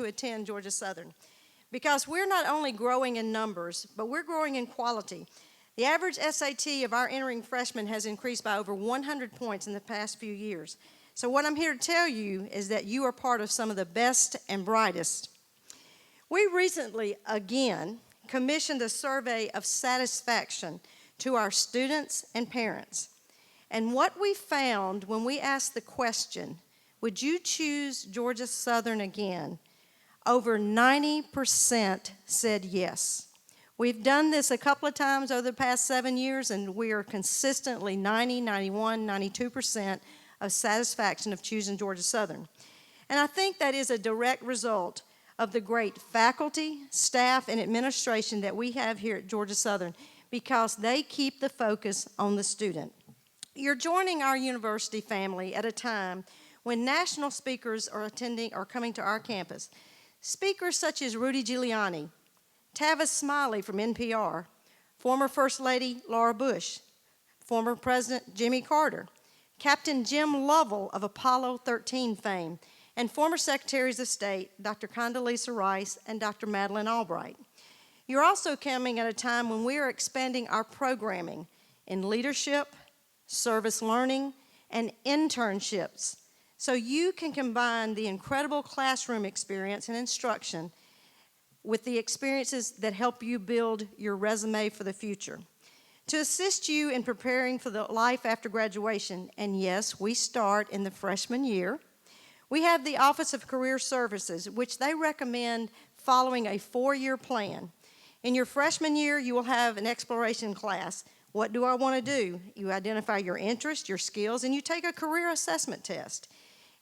attend Georgia Southern, because we're not only growing in numbers, but we're growing in quality. The average SAT of our entering freshmen has increased by over 100 points in the past few years. So what I'm here to tell you is that you are part of some of the best and brightest. We recently, again, commissioned a survey of satisfaction to our students and parents. And what we found when we asked the question, would you choose Georgia Southern again? Over 90% said yes. We've done this a couple of times over the past 7 years, and we are consistently 90, 91, 92% of satisfaction of choosing Georgia Southern. And I think that is a direct result of the great faculty, staff, and administration that we have here at Georgia Southern, because they keep the focus on the student. You're joining our university family at a time when national speakers are coming to our campus. Speakers such as Rudy Giuliani, Tavis Smiley from NPR, former First Lady Laura Bush, former President Jimmy Carter, Captain Jim Lovell of Apollo 13 fame, and former Secretaries of State Dr. Condoleezza Rice and Dr. Madeleine Albright. You're also coming at a time when we are expanding our programming in leadership, service learning, and internships, so you can combine the incredible classroom experience and instruction with the experiences that help you build your resume for the future. To assist you in preparing for the life after graduation, and yes, we start in the freshman year, we have the Office of Career Services, which they recommend following a 4-year plan. In your freshman year, you will have an exploration class. What do I want to do? You identify your interests, your skills, and you take a career assessment test.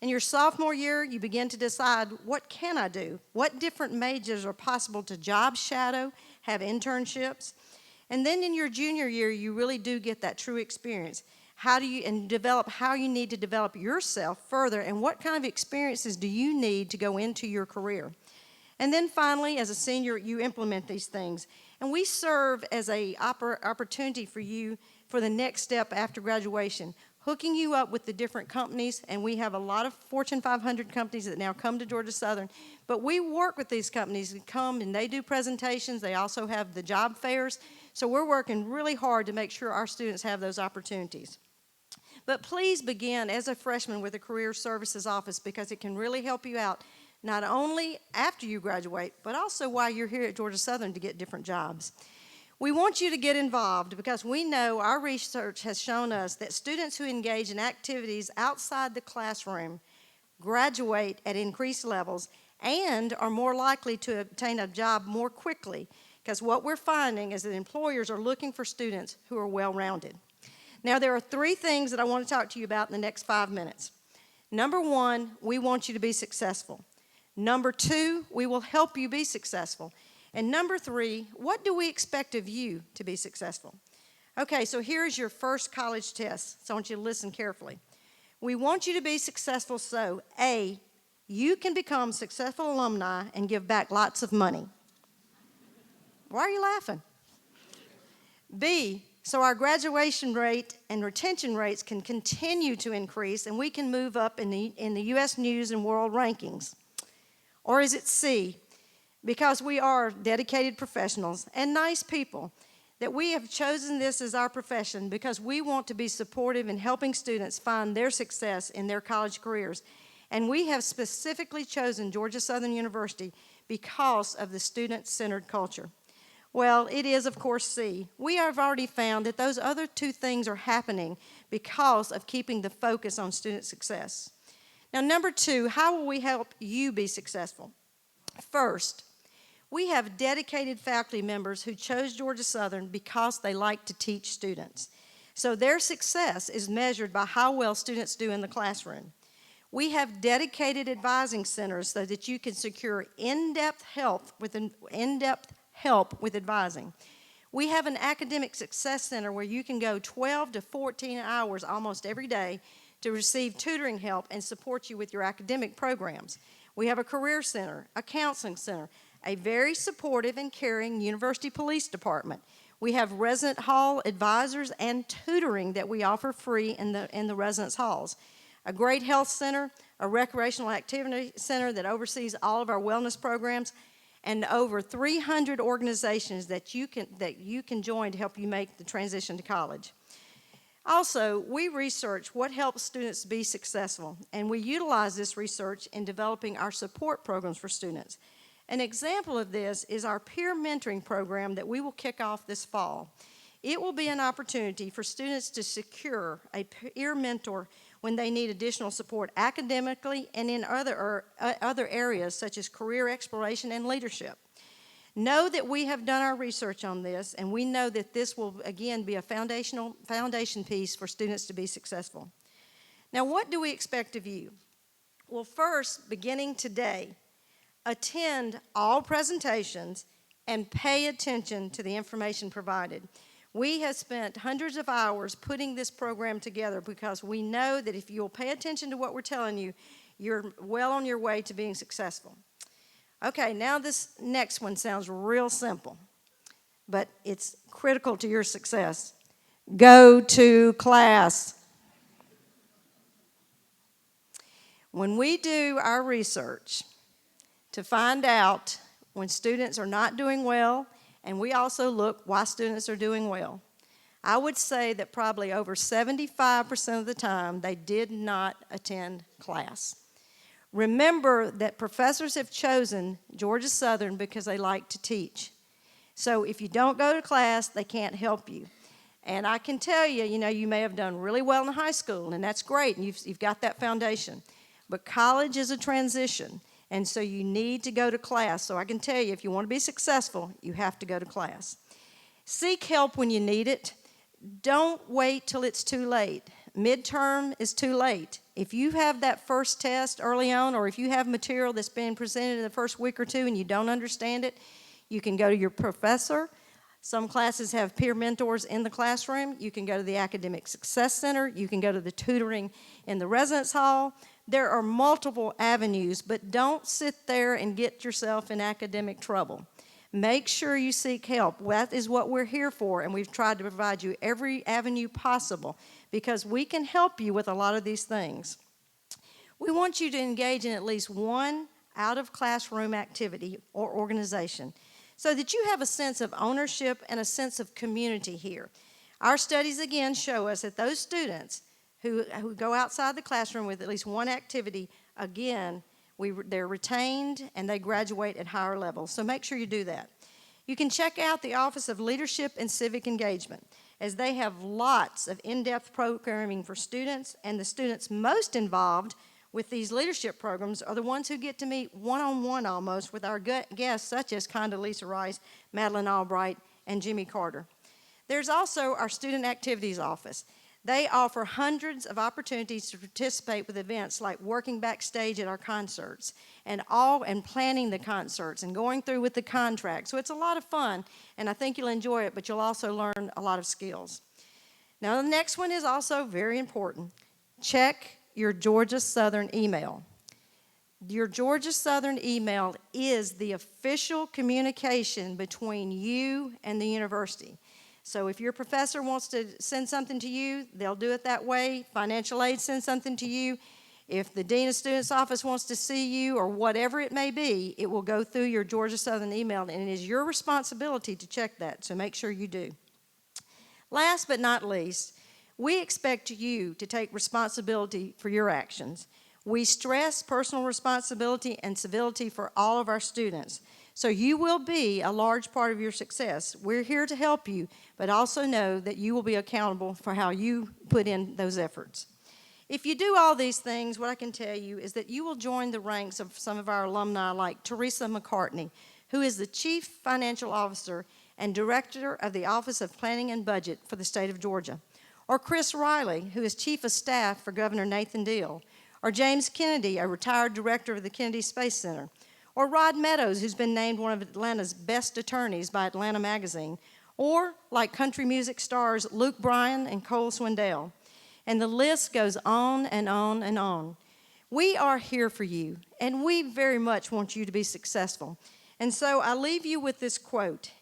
In your sophomore year, you begin to decide, what can I do? What different majors are possible to job shadow, have internships? And then in your junior year, you really do get that true experience. Develop how you need to develop yourself further, and what kind of experiences do you need to go into your career? And then finally, as a senior, you implement these things. And we serve as an opportunity for you for the next step after graduation, hooking you up with the different companies, and we have a lot of Fortune 500 companies that now come to Georgia Southern, but we work with these companies that come and they do presentations. They also have the job fairs, so we're working really hard to make sure our students have those opportunities. But please begin as a freshman with a Career Services Office, because it can really help you out, not only after you graduate, but also while you're here at Georgia Southern to get different jobs. We want you to get involved because we know our research has shown us that students who engage in activities outside the classroom graduate at increased levels and are more likely to obtain a job more quickly, because what we're finding is that employers are looking for students who are well-rounded. Now, there are 3 things that I want to talk to you about in the next 5 minutes. Number 1, we want you to be successful. Number 2, we will help you be successful. And number 3, what do we expect of you to be successful? Okay, so here's your first college test, so I want you to listen carefully. We want you to be successful so, A, you can become successful alumni and give back lots of money. Why are you laughing? B, so our graduation rate and retention rates can continue to increase and we can move up in the U.S. News and World rankings. Or is it C, because we are dedicated professionals and nice people, that we have chosen this as our profession because we want to be supportive in helping students find their success in their college careers. And we have specifically chosen Georgia Southern University because of the student-centered culture. Well, it is, of course, C. We have already found that those other 2 things are happening because of keeping the focus on student success. Now, number 2, how will we help you be successful? First, we have dedicated faculty members who chose Georgia Southern because they like to teach students. So their success is measured by how well students do in the classroom. We have dedicated advising centers so that you can secure in-depth help with advising. We have an academic success center where you can go 12 to 14 hours almost every day to receive tutoring help and support you with your academic programs. We have a career center, a counseling center, a very supportive and caring university police department. We have resident hall advisors and tutoring that we offer free in the residence halls. A great health center, a recreational activity center that oversees all of our wellness programs, and over 300 organizations that you can join to help you make the transition to college. Also, we research what helps students be successful, and we utilize this research in developing our support programs for students. An example of this is our peer mentoring program that we will kick off this fall. It will be an opportunity for students to secure a peer mentor when they need additional support academically and in other areas such as career exploration and leadership. Know that we have done our research on this, and we know that this will, again, be a foundation piece for students to be successful. Now, what do we expect of you? Well, first, beginning today, attend all presentations and pay attention to the information provided. We have spent hundreds of hours putting this program together because we know that if you'll pay attention to what we're telling you, you're well on your way to being successful. Okay, now this next one sounds real simple, but it's critical to your success. Go to class. When we do our research to find out when students are not doing well, and we also look why students are doing well, I would say that probably over 75% of the time they did not attend class. Remember that professors have chosen Georgia Southern because they like to teach. So if you don't go to class, they can't help you. And I can tell you, you may have done really well in high school, and that's great, and you've got that foundation. But college is a transition, and so you need to go to class. So I can tell you, if you want to be successful, you have to go to class. Seek help when you need it. Don't wait till it's too late. Midterm is too late. If you have that first test early on, or if you have material that's been presented in the first week or two and you don't understand it, you can go to your professor. Some classes have peer mentors in the classroom. You can go to the Academic Success Center. You can go to the tutoring in the residence hall. There are multiple avenues, but don't sit there and get yourself in academic trouble. Make sure you seek help. That is what we're here for, and we've tried to provide you every avenue possible because we can help you with a lot of these things. We want you to engage in at least one out-of-classroom activity or organization so that you have a sense of ownership and a sense of community here. Our studies, again, show us that those students who go outside the classroom with at least one activity, again, they're retained and they graduate at higher levels. So make sure you do that. You can check out the Office of Leadership and Civic Engagement, as they have lots of in-depth programming for students, and the students most involved with these leadership programs are the ones who get to meet one-on-one almost with our guests such as Condoleezza Rice, Madeline Albright, and Jimmy Carter. There's also our Student Activities Office. They offer hundreds of opportunities to participate with events like working backstage at our concerts and planning the concerts and going through with the contract. So it's a lot of fun, and I think you'll enjoy it, but you'll also learn a lot of skills. Now, the next one is also very important. Check your Georgia Southern email. Your Georgia Southern email is the official communication between you and the university. So if your professor wants to send something to you, they'll do it that way. Financial aid sends something to you. If the Dean of Students office wants to see you or whatever it may be, it will go through your Georgia Southern email, and it is your responsibility to check that, so make sure you do. Last but not least, we expect you to take responsibility for your actions. We stress personal responsibility and civility for all of our students. So you will be a large part of your success. We're here to help you, but also know that you will be accountable for how you put in those efforts. If you do all these things, what I can tell you is that you will join the ranks of some of our alumni like Teresa McCartney, who is the Chief Financial Officer and Director of the Office of Planning and Budget for the state of Georgia, or Chris Riley, who is Chief of Staff for Governor Nathan Deal, or James Kennedy, a retired director of the Kennedy Space Center, or Rod Meadows, who's been named one of Atlanta's best attorneys by Atlanta Magazine, or like country music stars Luke Bryan and Cole Swindell. And the list goes on and on and on. We are here for you, and we very much want you to be successful. And so I leave you with this quote.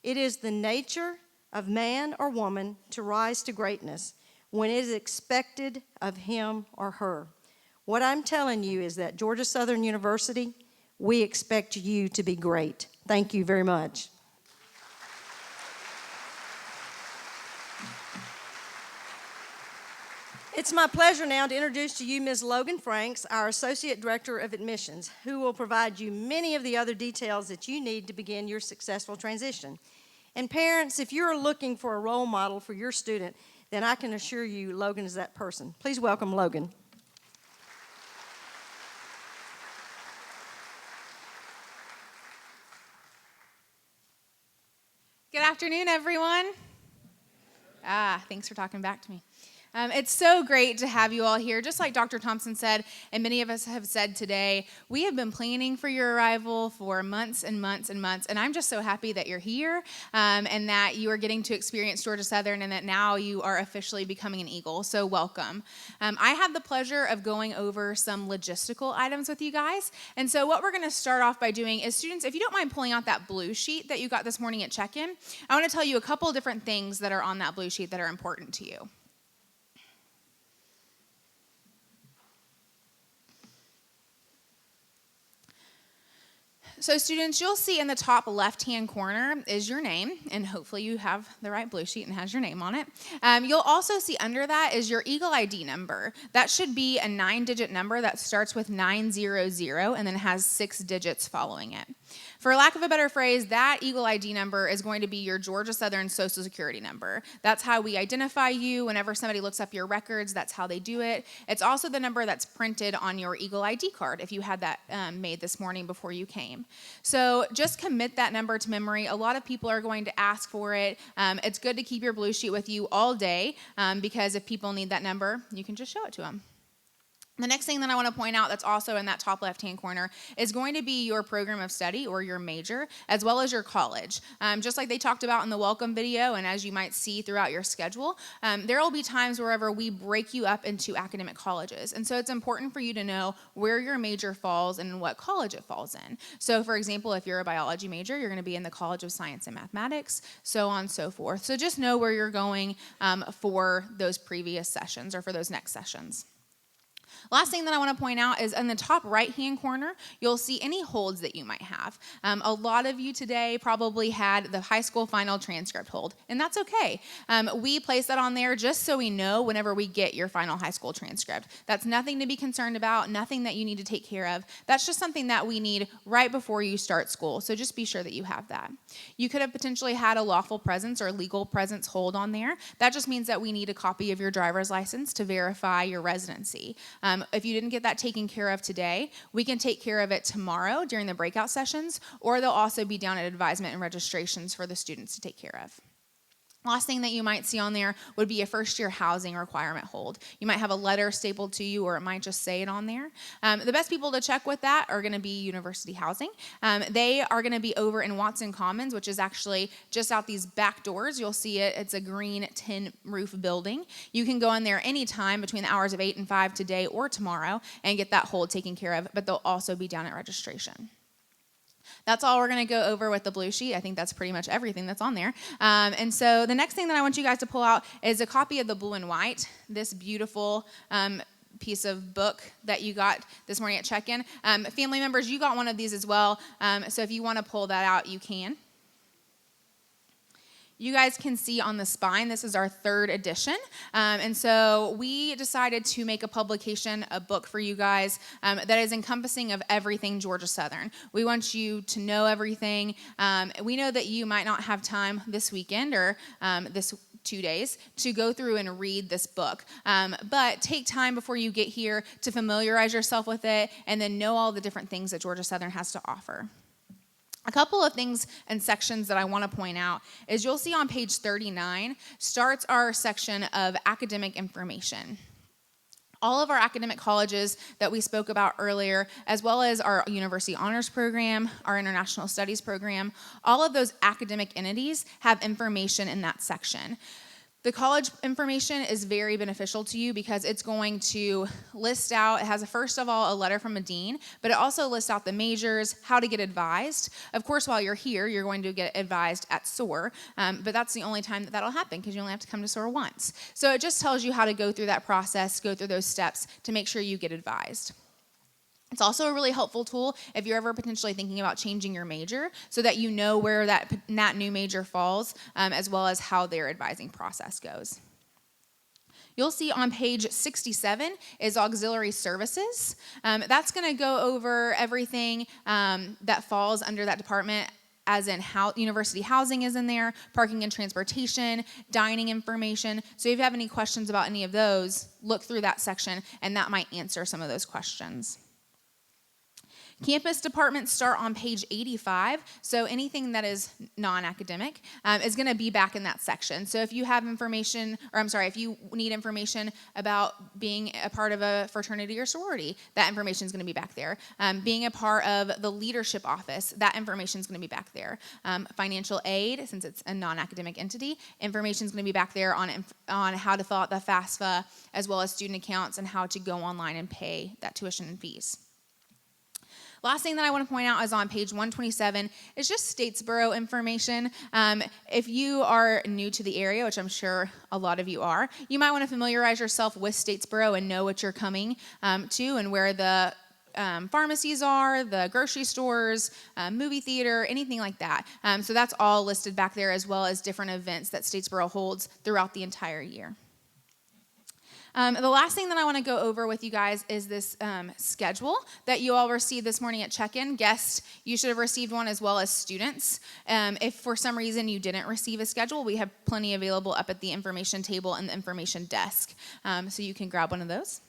It is the nature of man or woman to rise to greatness when it is expected of him or her. What I'm telling you is that Georgia Southern University, We expect you to be great. Thank you very much. It's my pleasure now to introduce to you Ms. Logan Franks, our Associate Director of Admissions, who will provide you many of the other details that you need to begin your successful transition. And parents, if you're looking for a role model for your student, then I can assure you Logan is that person. Please welcome Logan. Good afternoon, everyone. Thanks for talking back to me. It's so great to have you all here. Just like Dr. Thompson said, and many of us have said today, we have been planning for your arrival for months and months and months, and I'm just so happy that you're here and that you are getting to experience Georgia Southern and that now you are officially becoming an Eagle, so welcome. I have the pleasure of going over some logistical items with you guys, and so what we're going to start off by doing is, students, if you don't mind pulling out that blue sheet that you got this morning at check-in, I want to tell you a couple of different things that are on that blue sheet that are important to you. So students, you'll see in the top left-hand corner is your name, and hopefully you have the right blue sheet and has your name on it. You'll also see under that is your Eagle ID number. That should be a 9-digit number that starts with 900 and then has 6 digits following it. For lack of a better phrase, that Eagle ID number is going to be your Georgia Southern Social Security number. That's how we identify you. Whenever somebody looks up your records, that's how they do it. It's also the number that's printed on your Eagle ID card if you had that made this morning before you came. So just commit that number to memory. A lot of people are going to ask for it. It's good to keep your blue sheet with you all day because if people need that number, you can just show it to them. The next thing that I want to point out that's also in that top left-hand corner is going to be your program of study or your major, as well as your college. Just like they talked about in the welcome video, and as you might see throughout your schedule, there will be times wherever we break you up into academic colleges. And so it's important for you to know where your major falls and what college it falls in. So for example, if you're a biology major, you're going to be in the College of Science and Mathematics, so on and so forth. So just know where you're going for those previous sessions or for those next sessions. Last thing that I want to point out is in the top right-hand corner, you'll see any holds that you might have. A lot of you today probably had the high school final transcript hold, and that's okay. We place that on there just so we know whenever we get your final high school transcript. That's nothing to be concerned about, nothing that you need to take care of. That's just something that we need right before you start school, so just be sure that you have that. You could have potentially had a lawful presence or legal presence hold on there. That just means that we need a copy of your driver's license to verify your residency. If you didn't get that taken care of today, we can take care of it tomorrow during the breakout sessions, or they'll also be down at advisement and registrations for the students to take care of. Last thing that you might see on there would be a first-year housing requirement hold. You might have a letter stapled to you, or it might just say it on there. The best people to check with that are going to be University Housing. They are going to be over in Watson Commons, which is actually just out these back doors. You'll see it. It's a green tin roof building. You can go in there anytime between the hours of 8 and 5 today or tomorrow and get that hold taken care of, but they'll also be down at registration. That's all we're going to go over with the blue sheet. I think that's pretty much everything that's on there. And so the next thing that I want you guys to pull out is a copy of the blue and white, this beautiful piece of book that you got this morning at check-in. Family members, you got one of these as well. So if you want to pull that out, you can. You guys can see on the spine, this is our 3rd edition. And so we decided to make a publication, a book for you guys that is encompassing of everything Georgia Southern. We want you to know everything. We know that you might not have time this weekend or this 2 days to go through and read this book. But take time before you get here to familiarize yourself with it and then know all the different things that Georgia Southern has to offer. A couple of things and sections that I want to point out is you'll see on page 39 starts our section of academic information. All of our academic colleges that we spoke about earlier, as well as our University Honors Program, our International Studies Program, all of those academic entities have information in that section. The college information is very beneficial to you because it's going to list out, it has first of all a letter from a dean, but it also lists out the majors, how to get advised. Of course, while you're here, you're going to get advised at SOAR, but that's the only time that that'll happen because you only have to come to SOAR once. So it just tells you how to go through that process, go through those steps to make sure you get advised. It's also a really helpful tool if you're ever potentially thinking about changing your major so that you know where that new major falls, as well as how their advising process goes. You'll see on page 67 is auxiliary services. That's going to go over everything that falls under that department, as in how university housing is in there, parking and transportation, dining information. So if you have any questions about any of those, look through that section, and that might answer some of those questions. Campus departments start on page 85, so anything that is non-academic is going to be back in that section. So if you have information, if you need information about being a part of a fraternity or sorority, that information is going to be back there. Being a part of the leadership office, that information is going to be back there. Financial aid, since it's a non-academic entity, information is going to be back there on how to fill out the FAFSA, as well as student accounts and how to go online and pay that tuition and fees. Last thing that I want to point out is on page 127 is just Statesboro information. If you are new to the area, which I'm sure a lot of you are, you might want to familiarize yourself with Statesboro and know what you're coming to and where the pharmacies are, the grocery stores, movie theater, anything like that. So that's all listed back there, as well as different events that Statesboro holds throughout the entire year. The last thing that I want to go over with you guys is this schedule that you all received this morning at check-in. Guests, you should have received one, as well as students. If for some reason you didn't receive a schedule, we have plenty available up at the information table and the information desk, so you can grab one of those.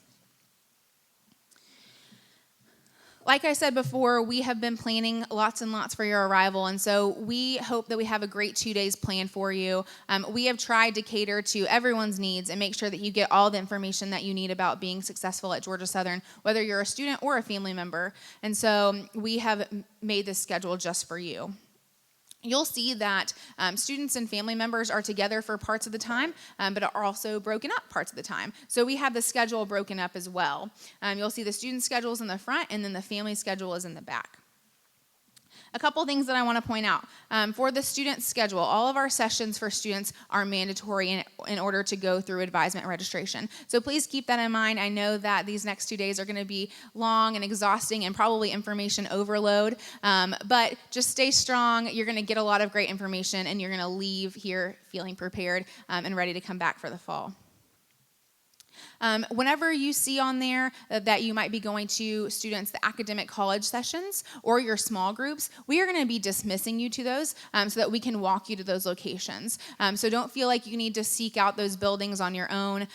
Like I said before, we have been planning lots and lots for your arrival, and so we hope that we have a great 2 days planned for you. We have tried to cater to everyone's needs and make sure that you get all the information that you need about being successful at Georgia Southern, whether you're a student or a family member. And so we have made this schedule just for you. You'll see that students and family members are together for parts of the time, but are also broken up parts of the time. So we have the schedule broken up as well. You'll see the student schedules in the front, and then the family schedule is in the back. A couple things that I want to point out. For the student schedule, all of our sessions for students are mandatory in order to go through advisement registration. So please keep that in mind. I know that these next 2 days are going to be long and exhausting and probably information overload, but just stay strong. You're going to get a lot of great information, and you're going to leave here feeling prepared and ready to come back for the fall. Whenever you see on there that you might be going to students, the academic college sessions or your small groups, we are going to be dismissing you to those so that we can walk you to those locations. So don't feel like you need to seek out those buildings on your own.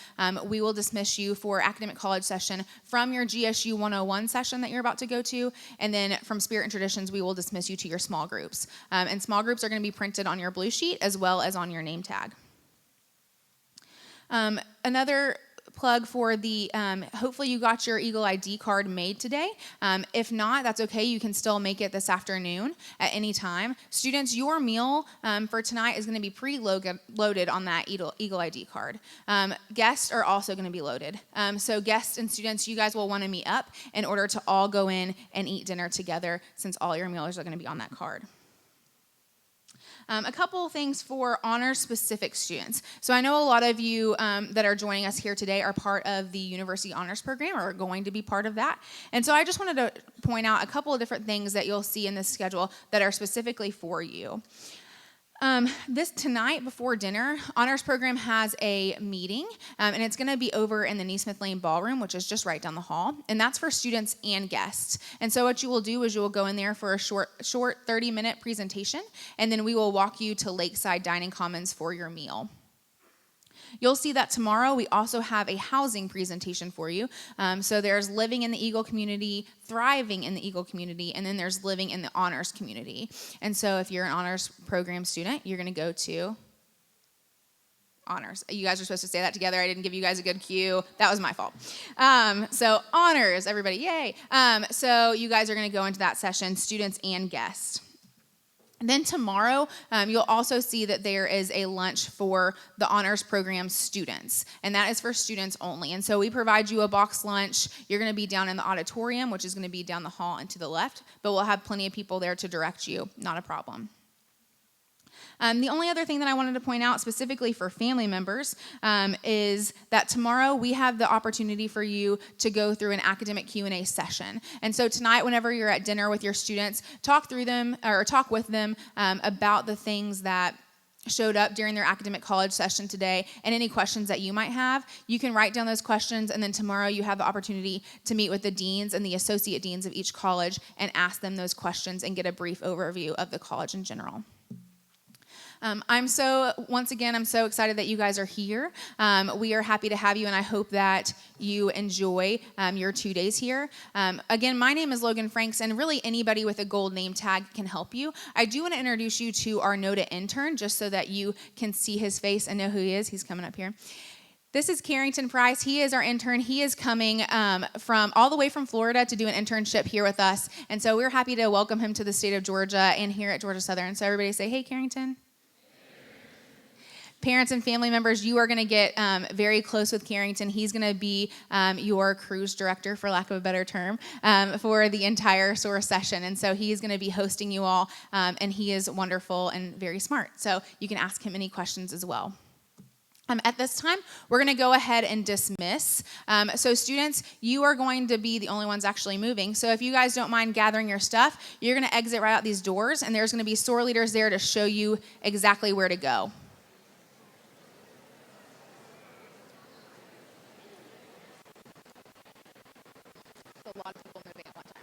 We will dismiss you for academic college session from your GSU 101 session that you're about to go to, and then from Spirit and Traditions, we will dismiss you to your small groups. And small groups are going to be printed on your blue sheet as well as on your name tag. Another plug for the, hopefully you got your Eagle ID card made today. If not, that's okay. You can still make it this afternoon at any time. Students, your meal for tonight is going to be pre-loaded on that Eagle ID card. Guests are also going to be loaded. So guests and students, you guys will want to meet up in order to all go in and eat dinner together, since all your meals are going to be on that card. A couple things for honors-specific students. So I know a lot of you that are joining us here today are part of the University Honors Program or are going to be part of that. And so I just wanted to point out a couple of different things that you'll see in this schedule that are specifically for you. This tonight before dinner, Honors Program has a meeting, and it's going to be over in the Neesmith Lane Ballroom, which is just right down the hall, and that's for students and guests. And so what you will do is you will go in there for a short 30-minute presentation, and then we will walk you to Lakeside Dining Commons for your meal. You'll see that tomorrow we also have a housing presentation for you. So there's living in the Eagle community, thriving in the Eagle community, and then there's living in the honors community. And so if you're an honors program student, you're going to go to honors. You guys are supposed to say that together. I didn't give you guys a good cue. That was my fault. So honors, everybody, yay. So you guys are going to go into that session, students and guests. Then tomorrow, you'll also see that there is a lunch for the honors program students, and that is for students only. And so we provide you a box lunch. You're going to be down in the auditorium, which is going to be down the hall and to the left, but we'll have plenty of people there to direct you, not a problem. The only other thing that I wanted to point out specifically for family members is that tomorrow we have the opportunity for you to go through an academic Q&A session. And so tonight, whenever you're at dinner with your students, talk with them about the things that showed up during their academic college session today and any questions that you might have. You can write down those questions, and then tomorrow you have the opportunity to meet with the deans and the associate deans of each college and ask them those questions and get a brief overview of the college in general. I'm so excited that you guys are here. We are happy to have you, and I hope that you enjoy your 2 days here. Again, my name is Logan Franks, and really anybody with a gold name tag can help you. I do want to introduce you to our NOTA intern, just so that you can see his face and know who he is. He's coming up here. This is Carrington Price. He is our intern. He is coming from all the way from Florida to do an internship here with us, and so we're happy to welcome him to the state of Georgia and here at Georgia Southern. So everybody say, hey, Carrington. Parents and family members, you are going to get very close with Carrington. He's going to be your cruise director, for lack of a better term, for the entire SOAR session. And so he's going to be hosting you all, and he is wonderful and very smart. So you can ask him any questions as well. At this time, we're going to go ahead and dismiss. So students, you are going to be the only ones actually moving. So if you guys don't mind gathering your stuff, you're going to exit right out these doors, and there's going to be SOAR leaders there to show you exactly where to go. A lot of people moving at one time.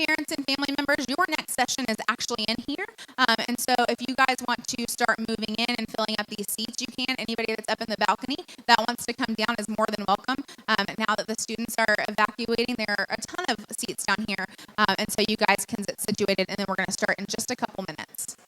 Parents and family members, your next session is actually in here. And so if you guys want to start moving in and filling up these seats, you can. Anybody that's up in the balcony that wants to come down is more than welcome. Now that the students are evacuating, there are a ton of seats down here. And so you guys can get situated, and then we're going to start in just a couple minutes.